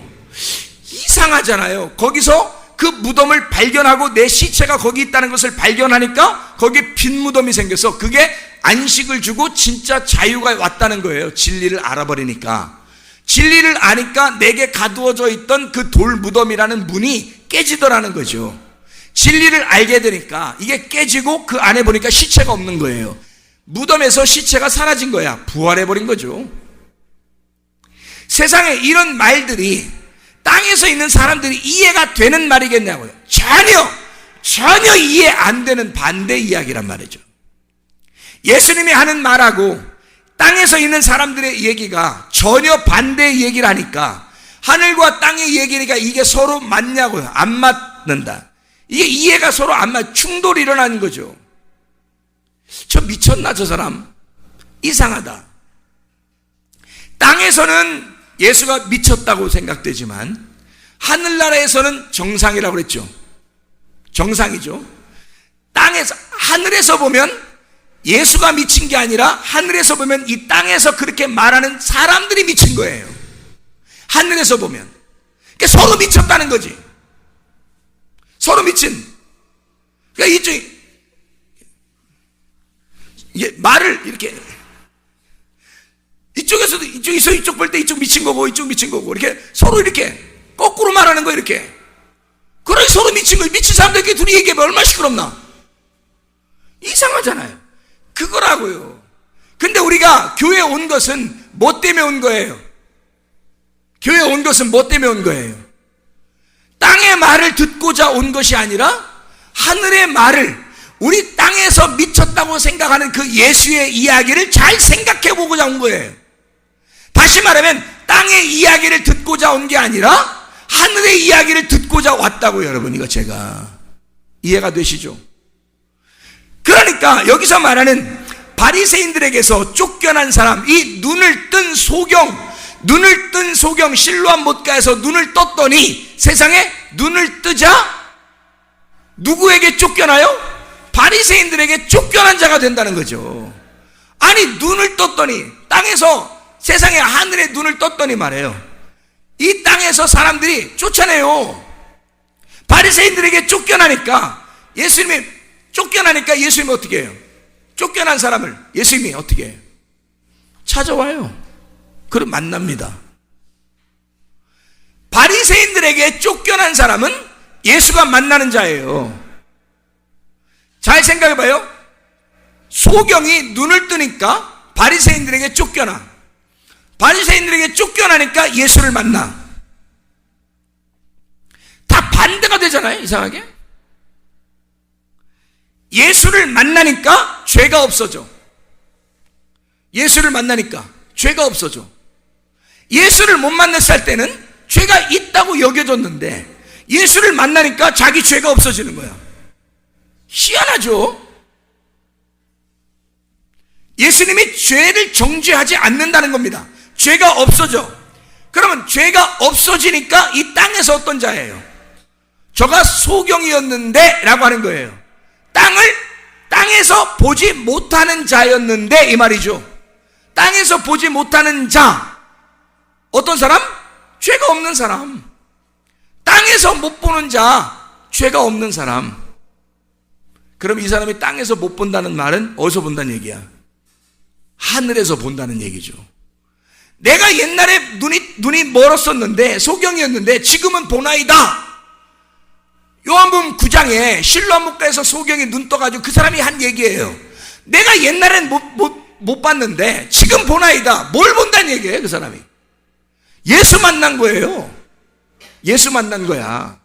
이상하잖아요. 거기서 그 무덤을 발견하고 내 시체가 거기 있다는 것을 발견하니까 거기에 빈 무덤이 생겨서 그게 안식을 주고 진짜 자유가 왔다는 거예요. 진리를 알아버리니까. 진리를 아니까 내게 가두어져 있던 그 돌 무덤이라는 문이 깨지더라는 거죠. 진리를 알게 되니까 이게 깨지고 그 안에 보니까 시체가 없는 거예요. 무덤에서 시체가 사라진 거야. 부활해버린 거죠. 세상에 이런 말들이 땅에서 있는 사람들이 이해가 되는 말이겠냐고요. 전혀 이해 안 되는 반대 이야기란 말이죠. 예수님이 하는 말하고 땅에서 있는 사람들의 얘기가 전혀 반대의 얘기를 하니까, 하늘과 땅의 얘기니까 이게 서로 맞냐고요. 안 맞는다. 이게 이해가 서로 안 맞, 충돌이 일어나는 거죠. 저 미쳤나 저 사람? 이상하다. 땅에서는 예수가 미쳤다고 생각되지만 하늘나라에서는 정상이라고 그랬죠. 정상이죠. 하늘에서 보면 예수가 미친 게 아니라 하늘에서 보면 이 땅에서 그렇게 말하는 사람들이 미친 거예요. 하늘에서 보면. 그러니까 서로 미쳤다는 거지. 서로 미친. 그러니까 이게 말을 이렇게 이쪽에서도 이쪽에서 이쪽 볼 때 이쪽 미친 거고 이쪽 미친 거고 이렇게 서로 이렇게 거꾸로 말하는 거예요. 이렇게. 그래 서로 미친 거예요. 미친 사람들끼리 둘이 얘기하면 얼마나 시끄럽나. 이상하잖아요. 그거라고요. 근데 우리가 교회에 온 것은 뭐 때문에 온 거예요? 교회에 온 것은 뭐 때문에 온 거예요? 땅의 말을 듣고자 온 것이 아니라 하늘의 말을, 우리 땅에서 미쳤다고 생각하는 그 예수의 이야기를 잘 생각해 보고자 온 거예요. 다시 말하면 땅의 이야기를 듣고자 온 게 아니라 하늘의 이야기를 듣고자 왔다고요. 여러분, 이거 제가 이해가 되시죠? 그러니까 여기서 말하는 바리새인들에게서 쫓겨난 사람, 이 눈을 뜬 소경 실로암 못가에서 눈을 떴더니 세상에 눈을 뜨자 누구에게 쫓겨나요? 바리새인들에게 쫓겨난 자가 된다는 거죠. 아니, 눈을 떴더니, 땅에서 세상에 하늘에 눈을 떴더니 말이에요, 이 땅에서 사람들이 쫓아내요. 바리새인들에게 쫓겨나니까 예수님이 어떻게 해요? 쫓겨난 사람을 예수님이 어떻게 해요? 찾아와요. 그럼 만납니다. 바리새인들에게 쫓겨난 사람은 예수가 만나는 자예요. 잘 생각해봐요. 소경이 눈을 뜨니까 바리새인들에게 쫓겨나. 바리새인들에게 쫓겨나니까 예수를 만나. 다 반대가 되잖아요, 이상하게. 예수를 만나니까 죄가 없어져. 예수를 만나니까 죄가 없어져. 예수를 못 만났을 때는 죄가 있다고 여겨졌는데 예수를 만나니까 자기 죄가 없어지는 거야. 희한하죠? 예수님이 죄를 정죄하지 않는다는 겁니다. 죄가 없어져. 그러면 죄가 없어지니까 이 땅에서 어떤 자예요? 저가 소경이었는데 라고 하는 거예요. 땅에서 보지 못하는 자였는데 이 말이죠. 땅에서 보지 못하는 자, 어떤 사람? 죄가 없는 사람. 땅에서 못 보는 자, 죄가 없는 사람. 그럼 이 사람이 땅에서 못 본다는 말은 어디서 본다는 얘기야? 하늘에서 본다는 얘기죠. 내가 옛날에 눈이 멀었었는데, 소경이었는데 지금은 보나이다. 요한복음 9장에 실로암 못가에서 소경이 눈 떠가지고 그 사람이 한 얘기예요. 내가 옛날엔 못 봤는데 지금 보나이다. 뭘 본다는 얘기예요, 그 사람이? 예수 만난 거예요. 예수 만난 거야.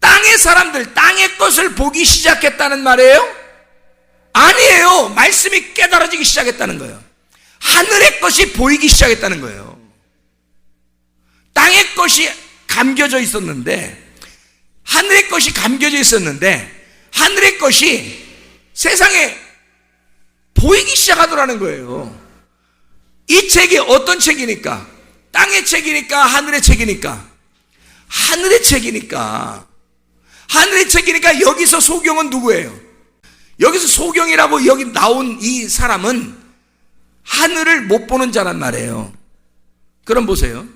땅의 사람들, 땅의 것을 보기 시작했다는 말이에요? 아니에요. 말씀이 깨달아지기 시작했다는 거예요. 하늘의 것이 보이기 시작했다는 거예요. 땅의 것이 감겨져 있었는데, 하늘의 것이 감겨져 있었는데, 하늘의 것이 세상에 보이기 시작하더라는 거예요. 이 책이 어떤 책이니까? 땅의 책이니까? 하늘의 책이니까? 하늘의 책이니까. 하늘의 책이니까 여기서 소경은 누구예요? 여기서 소경이라고 여기 나온 이 사람은 하늘을 못 보는 자란 말이에요. 그럼 보세요.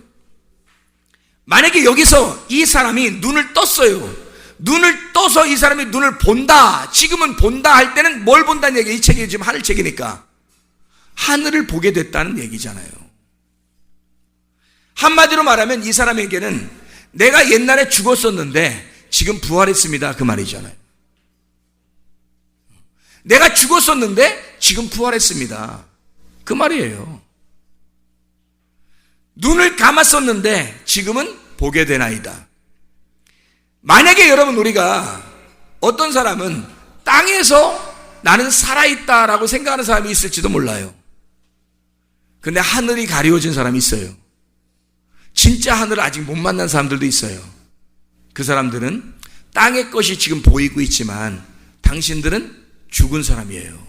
만약에 여기서 이 사람이 눈을 떴어요. 눈을 떠서 이 사람이 눈을 본다, 지금은 본다 할 때는 뭘 본다는 얘기예요? 이 책이 지금 하늘 책이니까 하늘을 보게 됐다는 얘기잖아요. 한마디로 말하면 이 사람에게는 내가 옛날에 죽었었는데 지금 부활했습니다, 그 말이잖아요. 내가 죽었었는데 지금 부활했습니다, 그 말이에요. 눈을 감았었는데 지금은 보게 되나이다. 만약에 여러분, 우리가 어떤 사람은 땅에서 나는 살아있다라고 생각하는 사람이 있을지도 몰라요. 근데 하늘이 가리워진 사람이 있어요. 진짜 하늘을 아직 못 만난 사람들도 있어요. 그 사람들은 땅의 것이 지금 보이고 있지만 당신들은 죽은 사람이에요.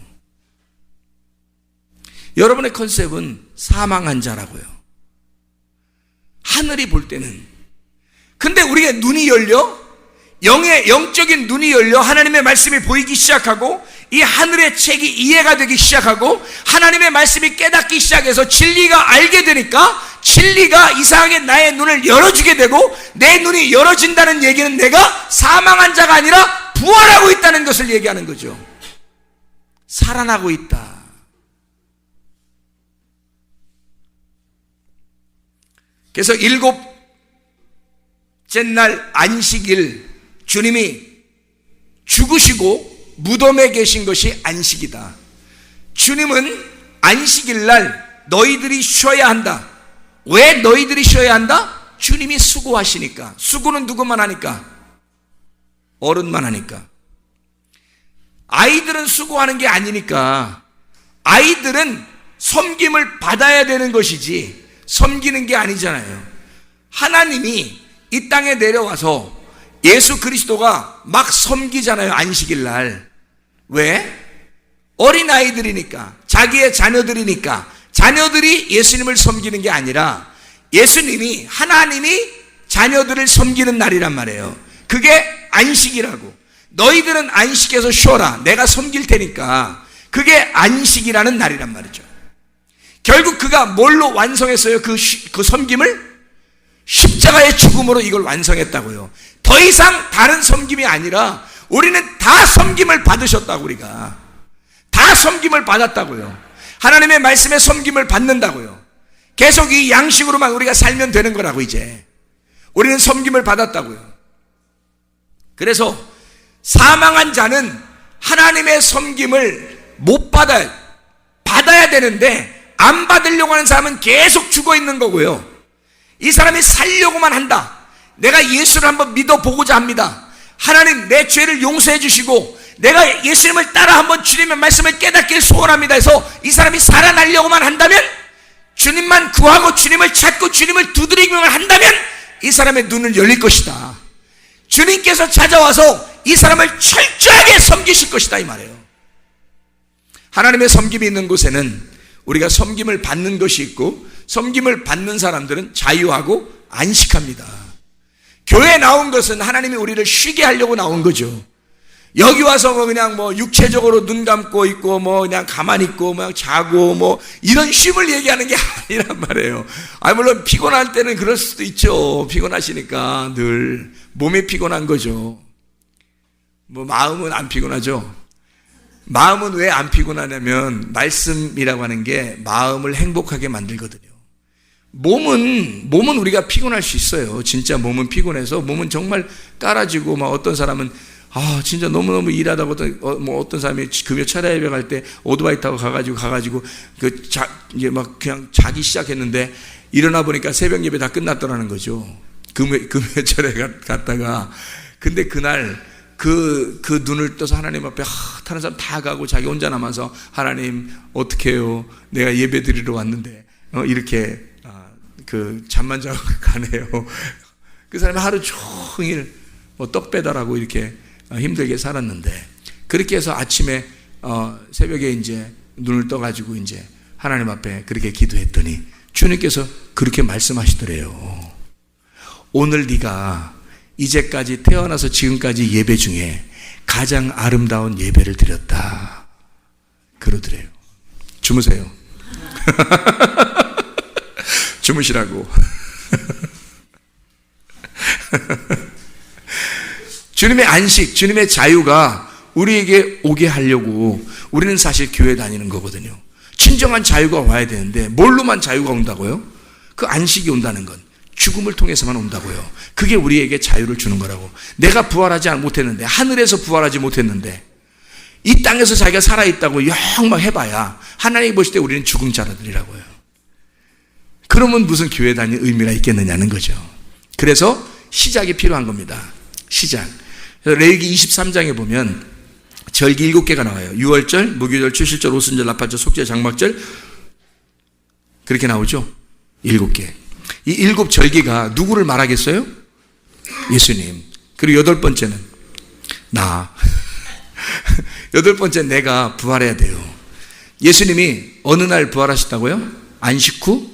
여러분의 컨셉은 사망한 자라고요. 하늘이 볼 때는. 근데 우리가 눈이 열려, 영적인 눈이 열려 하나님의 말씀이 보이기 시작하고 이 하늘의 책이 이해가 되기 시작하고 하나님의 말씀이 깨닫기 시작해서 진리가 알게 되니까 진리가 이상하게 나의 눈을 열어주게 되고, 내 눈이 열어진다는 얘기는 내가 사망한 자가 아니라 부활하고 있다는 것을 얘기하는 거죠. 살아나고 있다. 그래서 7째 날 안식일, 주님이 죽으시고 무덤에 계신 것이 안식이다. 주님은 안식일 날 너희들이 쉬어야 한다. 왜 너희들이 쉬어야 한다? 주님이 수고하시니까. 수고는 누구만 하니까? 어른만 하니까. 아이들은 수고하는 게 아니니까. 아이들은 섬김을 받아야 되는 것이지 섬기는 게 아니잖아요. 하나님이 이 땅에 내려와서 예수 그리스도가 막 섬기잖아요. 안식일 날. 왜? 어린아이들이니까, 자기의 자녀들이니까, 자녀들이 예수님을 섬기는 게 아니라 예수님이, 하나님이 자녀들을 섬기는 날이란 말이에요. 그게 안식이라고. 너희들은 안식해서 쉬어라. 내가 섬길 테니까. 그게 안식이라는 날이란 말이죠. 결국 그가 뭘로 완성했어요? 그 섬김을? 십자가의 죽음으로 이걸 완성했다고요. 더 이상 다른 섬김이 아니라 우리는 다 섬김을 받으셨다고. 우리가 다 섬김을 받았다고요. 하나님의 말씀에 섬김을 받는다고요. 계속 이 양식으로만 우리가 살면 되는 거라고. 이제 우리는 섬김을 받았다고요. 그래서 사망한 자는 하나님의 섬김을 못 받아야 되는데, 안 받으려고 하는 사람은 계속 죽어 있는 거고요. 이 사람이 살려고만 한다. 내가 예수를 한번 믿어보고자 합니다. 하나님, 내 죄를 용서해 주시고 내가 예수님을 따라 한번 주님의 말씀을 깨닫길 소원합니다 해서 이 사람이 살아나려고만 한다면, 주님만 구하고 주님을 찾고 주님을 두드리기만 한다면 이 사람의 눈은 열릴 것이다. 주님께서 찾아와서 이 사람을 철저하게 섬기실 것이다, 이 말이에요. 하나님의 섬김이 있는 곳에는 우리가 섬김을 받는 것이 있고, 섬김을 받는 사람들은 자유하고 안식합니다. 교회에 나온 것은 하나님이 우리를 쉬게 하려고 나온 거죠. 여기 와서 그냥 육체적으로 눈 감고 있고 그냥 가만히 있고 그냥 자고 이런 쉼을 얘기하는 게 아니란 말이에요. 물론 피곤할 때는 그럴 수도 있죠. 피곤하시니까 늘 몸이 피곤한 거죠. 마음은 안 피곤하죠. 마음은 왜 안 피곤하냐면 말씀이라고 하는 게 마음을 행복하게 만들거든요. 몸은 우리가 피곤할 수 있어요. 진짜 몸은 피곤해서 몸은 정말 깔아지고, 어떤 사람은 진짜 너무너무 일하다가 어떤 사람이 금요 철야 예배 갈 때 오토바이 타고 가가지고 이제 그냥 자기 시작했는데 일어나 보니까 새벽 예배 다 끝났더라는 거죠. 금요 철야 갔다가. 근데 그날 그 눈을 떠서 하나님 앞에 다른 사람 다 가고 자기 혼자 남아서, 하나님 어떻게 해요? 내가 예배 드리러 왔는데 이렇게 잠만 자고 가네요. 그 사람이 하루 종일 떡 배달하고 이렇게 힘들게 살았는데, 그렇게 해서 아침에 새벽에 이제 눈을 떠가지고 이제 하나님 앞에 그렇게 기도했더니 주님께서 그렇게 말씀하시더래요. 오늘 네가 이제까지 태어나서 지금까지 예배 중에 가장 아름다운 예배를 드렸다. 그러더래요. 주무세요. 주무시라고. 주님의 안식, 주님의 자유가 우리에게 오게 하려고 우리는 사실 교회 다니는 거거든요. 진정한 자유가 와야 되는데 뭘로만 자유가 온다고요? 그 안식이 온다는 건 죽음을 통해서만 온다고요. 그게 우리에게 자유를 주는 거라고. 내가 부활하지 못했는데, 하늘에서 부활하지 못했는데 이 땅에서 자기가 살아있다고 막 해봐야 하나님이 보실 때 우리는 죽은 자들이라고요. 그러면 무슨 교회 다닐 의미가 있겠느냐는 거죠. 그래서 시작이 필요한 겁니다. 시작. 레위기 23장에 보면 절기 7개가 나와요. 유월절, 무교절, 추실절, 오순절, 나팔절, 속죄, 장막절, 그렇게 나오죠. 7개. 이 7절기가 누구를 말하겠어요? 예수님. 그리고 8번째는 나. 8번째 내가 부활해야 돼요. 예수님이 어느 날 부활하셨다고요? 안식 후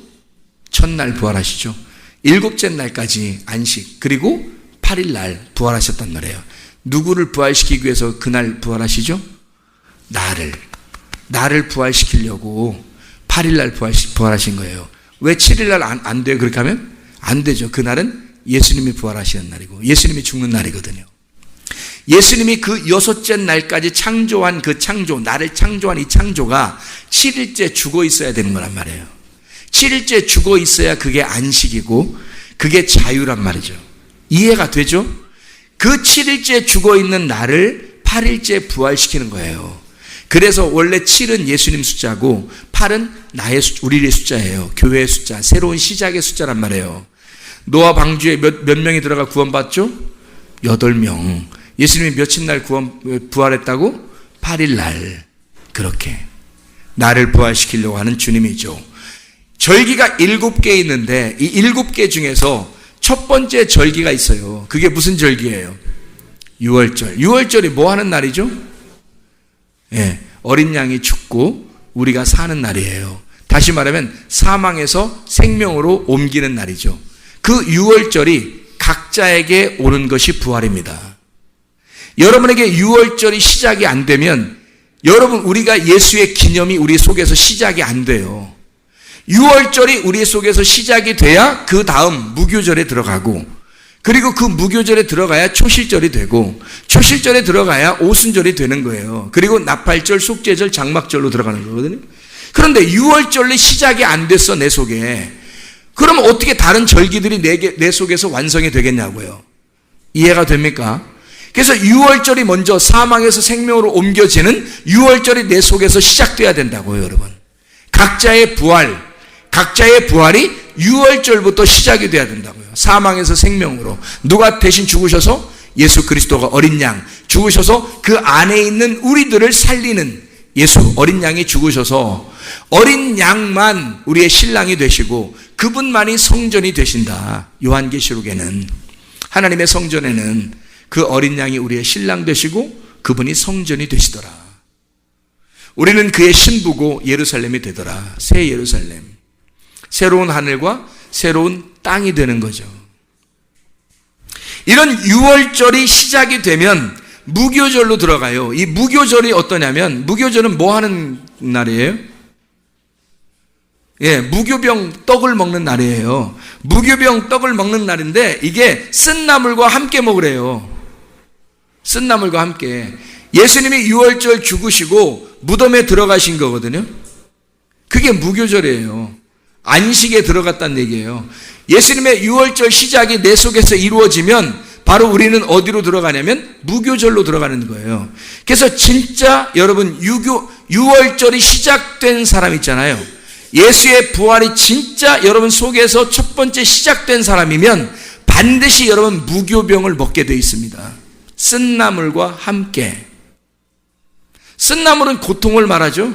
첫날 부활하시죠. 7째 날까지 안식, 그리고 8일 날 부활하셨단 말이에요. 누구를 부활시키기 위해서 그날 부활하시죠? 나를 부활시키려고 8일 날 부활하신 거예요. 왜 7일 날 안 돼요? 그렇게 하면 안 되죠. 그날은 예수님이 부활하시는 날이고 예수님이 죽는 날이거든요. 예수님이 그 6째 날까지 창조한 그 창조, 나를 창조한 이 창조가 7일째 죽어 있어야 되는 거란 말이에요. 7일째 죽어 있어야 그게 안식이고 그게 자유란 말이죠. 이해가 되죠? 그 7일째 죽어 있는 나를 8일째 부활시키는 거예요. 그래서 원래 7은 예수님 숫자고 8은 우리의 숫자예요. 교회의 숫자, 새로운 시작의 숫자란 말이에요. 노아 방주에 몇 명이 들어가 구원받죠? 8명. 예수님이 며칠 날 부활했다고? 8일 날. 그렇게 나를 부활시키려고 하는 주님이죠. 절기가 7개 있는데 이 7개 중에서 첫 번째 절기가 있어요. 그게 무슨 절기예요? 유월절. 유월절이 뭐 하는 날이죠? 예, 어린 양이 죽고 우리가 사는 날이에요. 다시 말하면 사망에서 생명으로 옮기는 날이죠. 그 유월절이 각자에게 오는 것이 부활입니다. 여러분에게 유월절이 시작이 안 되면 여러분 우리가 예수의 기념이 우리 속에서 시작이 안 돼요. 유월절이 우리 속에서 시작이 돼야 그 다음 무교절에 들어가고, 그리고 그 무교절에 들어가야 초실절이 되고, 초실절에 들어가야 오순절이 되는 거예요. 그리고 나팔절, 속죄절, 장막절로 들어가는 거거든요. 그런데 유월절이 시작이 안 됐어, 내 속에. 그러면 어떻게 다른 절기들이 내 속에서 완성이 되겠냐고요. 이해가 됩니까? 그래서 유월절이 먼저 사망에서 생명으로 옮겨지는 유월절이 내 속에서 시작돼야 된다고요, 여러분. 각자의 부활이 유월절부터 시작이 돼야 된다고요. 사망에서 생명으로. 누가 대신 죽으셔서? 예수 그리스도가 어린 양 죽으셔서 그 안에 있는 우리들을 살리는 예수 어린 양이 죽으셔서 어린 양만 우리의 신랑이 되시고 그분만이 성전이 되신다. 요한계시록에는, 하나님의 성전에는 그 어린 양이 우리의 신랑 되시고 그분이 성전이 되시더라. 우리는 그의 신부고 예루살렘이 되더라. 새 예루살렘, 새로운 하늘과 새로운 땅이 되는 거죠. 이런 유월절이 시작이 되면 무교절로 들어가요. 이 무교절이 어떠냐면, 무교절은 뭐 하는 날이에요? 예, 무교병 떡을 먹는 날이에요. 무교병 떡을 먹는 날인데 이게 쓴나물과 함께 먹으래요. 쓴나물과 함께. 예수님이 유월절 죽으시고 무덤에 들어가신 거거든요. 그게 무교절이에요. 안식에 들어갔다는 얘기예요. 예수님의 유월절 시작이 내 속에서 이루어지면 바로 우리는 어디로 들어가냐면 무교절로 들어가는 거예요. 그래서 진짜 여러분 유월절이 시작된 사람 있잖아요. 예수의 부활이 진짜 여러분 속에서 첫 번째 시작된 사람이면 반드시 여러분 무교병을 먹게 되어 있습니다. 쓴나물과 함께. 쓴나물은 고통을 말하죠.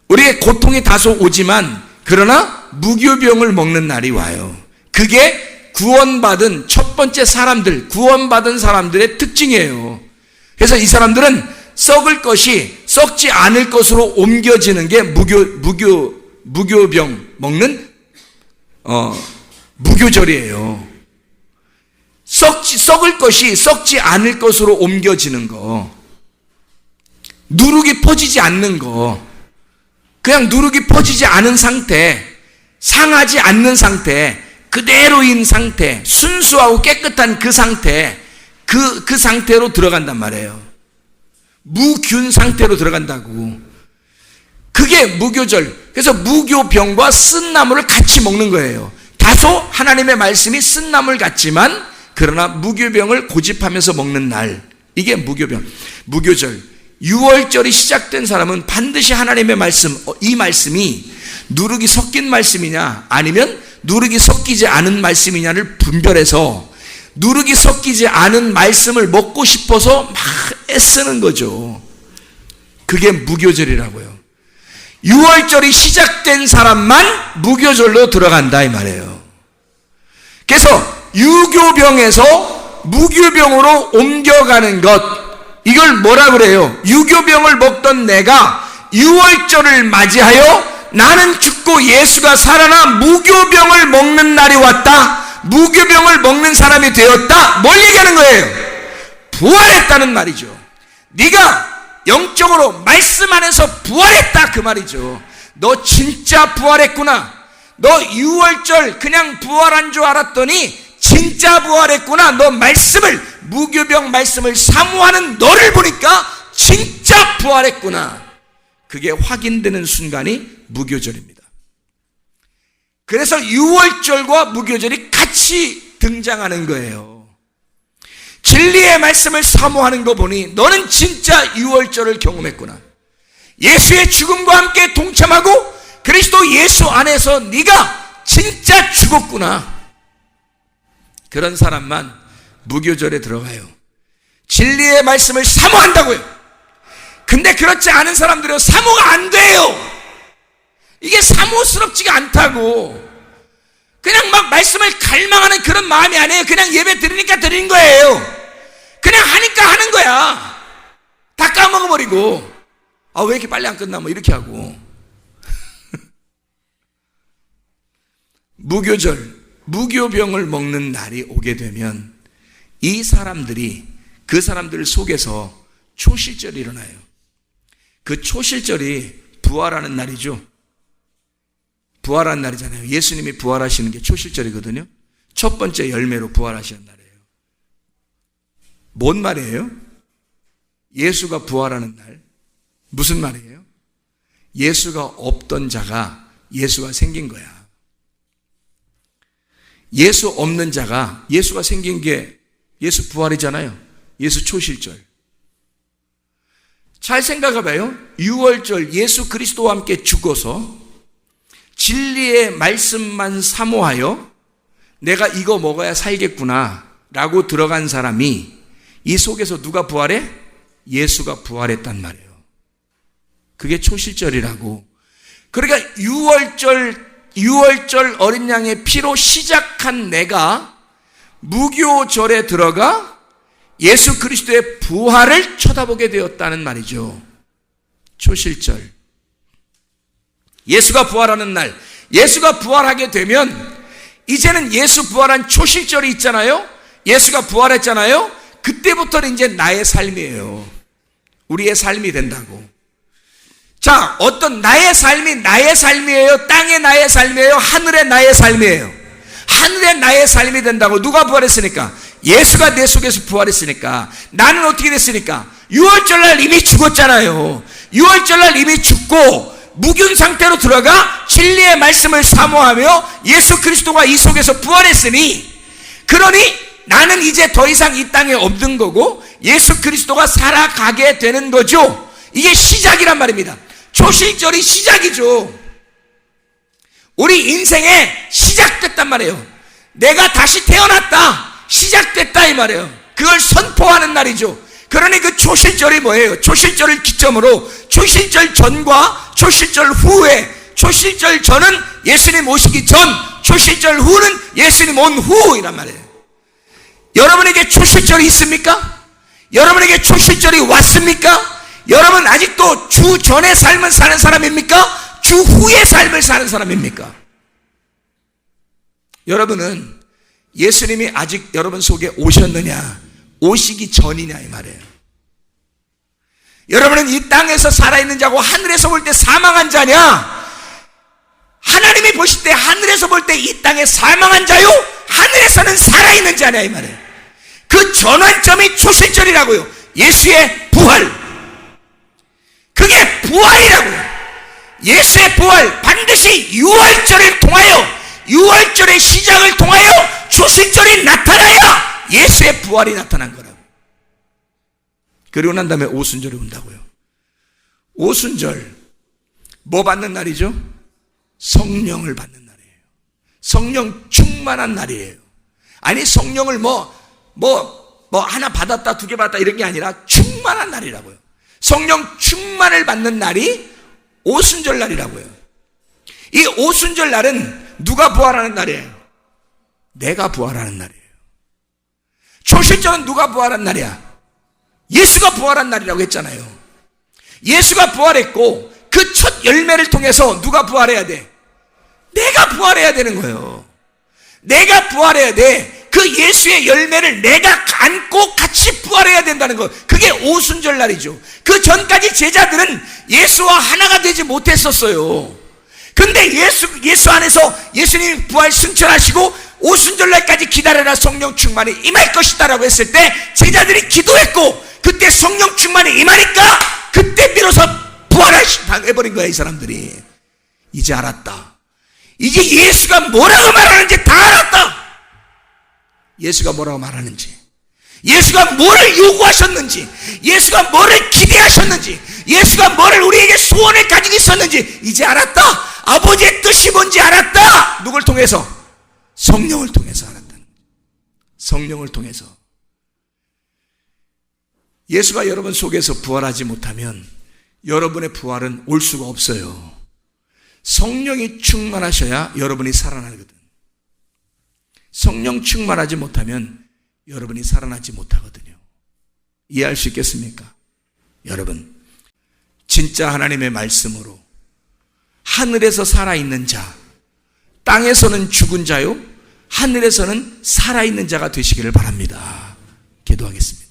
우리의 고통이 다소 오지만 그러나 무교병을 먹는 날이 와요. 그게 구원받은 첫 번째 사람들, 구원받은 사람들의 특징이에요. 그래서 이 사람들은 썩을 것이 썩지 않을 것으로 옮겨지는 게 무교병 먹는 무교절이에요. 썩을 것이 썩지 않을 것으로 옮겨지는 거, 누룩이 퍼지지 않는 거, 그냥 누룩이 퍼지지 않은 상태, 상하지 않는 상태, 그대로인 상태, 순수하고 깨끗한 그 상태, 그 상태로 들어간단 말이에요. 무균 상태로 들어간다고. 그게 무교절. 그래서 무교병과 쓴나물을 같이 먹는 거예요. 다소 하나님의 말씀이 쓴나물 같지만 그러나 무교병을 고집하면서 먹는 날, 이게 무교절. 유월절이 시작된 사람은 반드시 하나님의 말씀, 이 말씀이 누룩이 섞인 말씀이냐 아니면 누룩이 섞이지 않은 말씀이냐를 분별해서 누룩이 섞이지 않은 말씀을 먹고 싶어서 막 애쓰는 거죠. 그게 무교절이라고요. 유월절이 시작된 사람만 무교절로 들어간다 이 말이에요. 그래서 유교병에서 무교병으로 옮겨가는 것, 이걸 뭐라 그래요? 유교병을 먹던 내가 유월절을 맞이하여 나는 죽고 예수가 살아나 무교병을 먹는 날이 왔다. 무교병을 먹는 사람이 되었다. 뭘 얘기하는 거예요? 부활했다는 말이죠. 네가 영적으로 말씀 안에서 부활했다 그 말이죠. 너 진짜 부활했구나. 너 유월절 그냥 부활한 줄 알았더니 진짜 부활했구나. 너 무교병 말씀을 사모하는 너를 보니까 진짜 부활했구나. 그게 확인되는 순간이 무교절입니다. 그래서 유월절과 무교절이 같이 등장하는 거예요. 진리의 말씀을 사모하는 거 보니 너는 진짜 유월절을 경험했구나. 예수의 죽음과 함께 동참하고 그리스도 예수 안에서 네가 진짜 죽었구나. 그런 사람만 무교절에 들어가요. 진리의 말씀을 사모한다고요. 근데 그렇지 않은 사람들은 사모가 안 돼요. 이게 사모스럽지가 않다고. 그냥 막 말씀을 갈망하는 그런 마음이 아니에요. 그냥 예배 드리니까 드리는 거예요. 그냥 하니까 하는 거야. 다 까먹어버리고, 왜 이렇게 빨리 안 끝나? 뭐 이렇게 하고. 무교절, 무교병을 먹는 날이 오게 되면 이 사람들이 그 사람들 속에서 초실절이 일어나요. 그 초실절이 부활하는 날이죠. 부활하는 날이잖아요. 예수님이 부활하시는 게 초실절이거든요. 첫 번째 열매로 부활하시는 날이에요. 뭔 말이에요? 예수가 부활하는 날. 무슨 말이에요? 예수가 없던 자가 예수가 생긴 거야. 예수 없는 자가 예수가 생긴 게 예수 부활이잖아요. 예수 초실절. 잘 생각해봐요. 유월절 예수 그리스도와 함께 죽어서 진리의 말씀만 사모하여 내가 이거 먹어야 살겠구나 라고 들어간 사람이 이 속에서 누가 부활해? 예수가 부활했단 말이에요. 그게 초실절이라고. 그러니까 유월절 어린 양의 피로 시작한 내가 무교절에 들어가 예수 그리스도의 부활을 쳐다보게 되었다는 말이죠. 초실절. 예수가 부활하는 날, 예수가 부활하게 되면 이제는 예수 부활한 초실절이 있잖아요. 예수가 부활했잖아요. 그때부터는 이제 나의 삶이에요. 우리의 삶이 된다고. 자, 어떤 나의 삶이 나의 삶이에요? 땅의 나의 삶이에요? 하늘의 나의 삶이에요? 하늘의 나의 삶이 된다고. 누가 부활했으니까? 예수가 내 속에서 부활했으니까. 나는 어떻게 됐으니까? 유월절날 이미 죽었잖아요. 유월절날 이미 죽고 무균 상태로 들어가 진리의 말씀을 사모하며 예수 그리스도가 이 속에서 부활했으니, 그러니 나는 이제 더 이상 이 땅에 없는 거고 예수 그리스도가 살아가게 되는 거죠. 이게 시작이란 말입니다. 초실절이 시작이죠. 우리 인생에 시작됐단 말이에요. 내가 다시 태어났다, 시작됐다 이 말이에요. 그걸 선포하는 날이죠. 그러니 그 초실절이 뭐예요? 초실절을 기점으로 초실절 전과 초실절 후에, 초실절 전은 예수님 오시기 전, 초실절 후는 예수님 온 후이란 말이에요. 여러분에게 초실절이 있습니까? 여러분에게 초실절이 왔습니까? 여러분 아직도 주 전의 삶을 사는 사람입니까? 주 후의 삶을 사는 사람입니까? 여러분은 예수님이 아직 여러분 속에 오셨느냐, 오시기 전이냐 이 말이에요. 여러분은 이 땅에서 살아있는 자고 하늘에서 볼 때 사망한 자냐? 하나님이 보실 때 하늘에서 볼 때 이 땅에 사망한 자요? 하늘에서는 살아있는 자냐 이 말이에요. 그 전환점이 초실절이라고요. 예수의 부활. 그게 부활이라고요. 예수의 부활, 반드시 유월절을 통하여, 유월절의 시작을 통하여 초실절이 나타나야 예수의 부활이 나타난 거라고. 그리고 난 다음에 오순절이 온다고요. 오순절 뭐 받는 날이죠? 성령을 받는 날이에요. 성령 충만한 날이에요. 아니 성령을 하나 받았다, 두 개 받았다 이런 게 아니라 충만한 날이라고요. 성령 충만을 받는 날이 오순절 날이라고요. 이 오순절 날은 누가 부활하는 날이에요? 내가 부활하는 날이에요. 초실절은 누가 부활한 날이야? 예수가 부활한 날이라고 했잖아요. 예수가 부활했고 그 첫 열매를 통해서 누가 부활해야 돼? 내가 부활해야 되는 거예요. 내가 부활해야 돼. 그 예수의 열매를 내가 안고 같이 부활해야 된다는 거. 그게 오순절 날이죠. 그 전까지 제자들은 예수와 하나가 되지 못했었어요. 근데 예수 안에서 예수님이 부활 승천하시고 오순절 날까지 기다려라 성령 충만이 임할 것이다라고 했을 때 제자들이 기도했고, 그때 성령 충만이 임하니까 그때 비로소 부활을 해버린 거야. 이 사람들이 이제 알았다. 이제 예수가 뭐라고 말하는지 다 알았다. 예수가 뭐라고 말하는지, 예수가 뭐를 요구하셨는지, 예수가 뭐를 기대하셨는지, 예수가 뭐를 우리에게 소원을 가지고 있었는지 이제 알았다. 아버지의 뜻이 뭔지 알았다. 누굴 통해서? 성령을 통해서 알았다. 성령을 통해서. 예수가 여러분 속에서 부활하지 못하면 여러분의 부활은 올 수가 없어요. 성령이 충만하셔야 여러분이 살아나거든. 성령 충만하지 못하면 여러분이 살아나지 못하거든요. 이해할 수 있겠습니까? 여러분, 진짜 하나님의 말씀으로 하늘에서 살아있는 자, 땅에서는 죽은 자요, 하늘에서는 살아있는 자가 되시기를 바랍니다. 기도하겠습니다.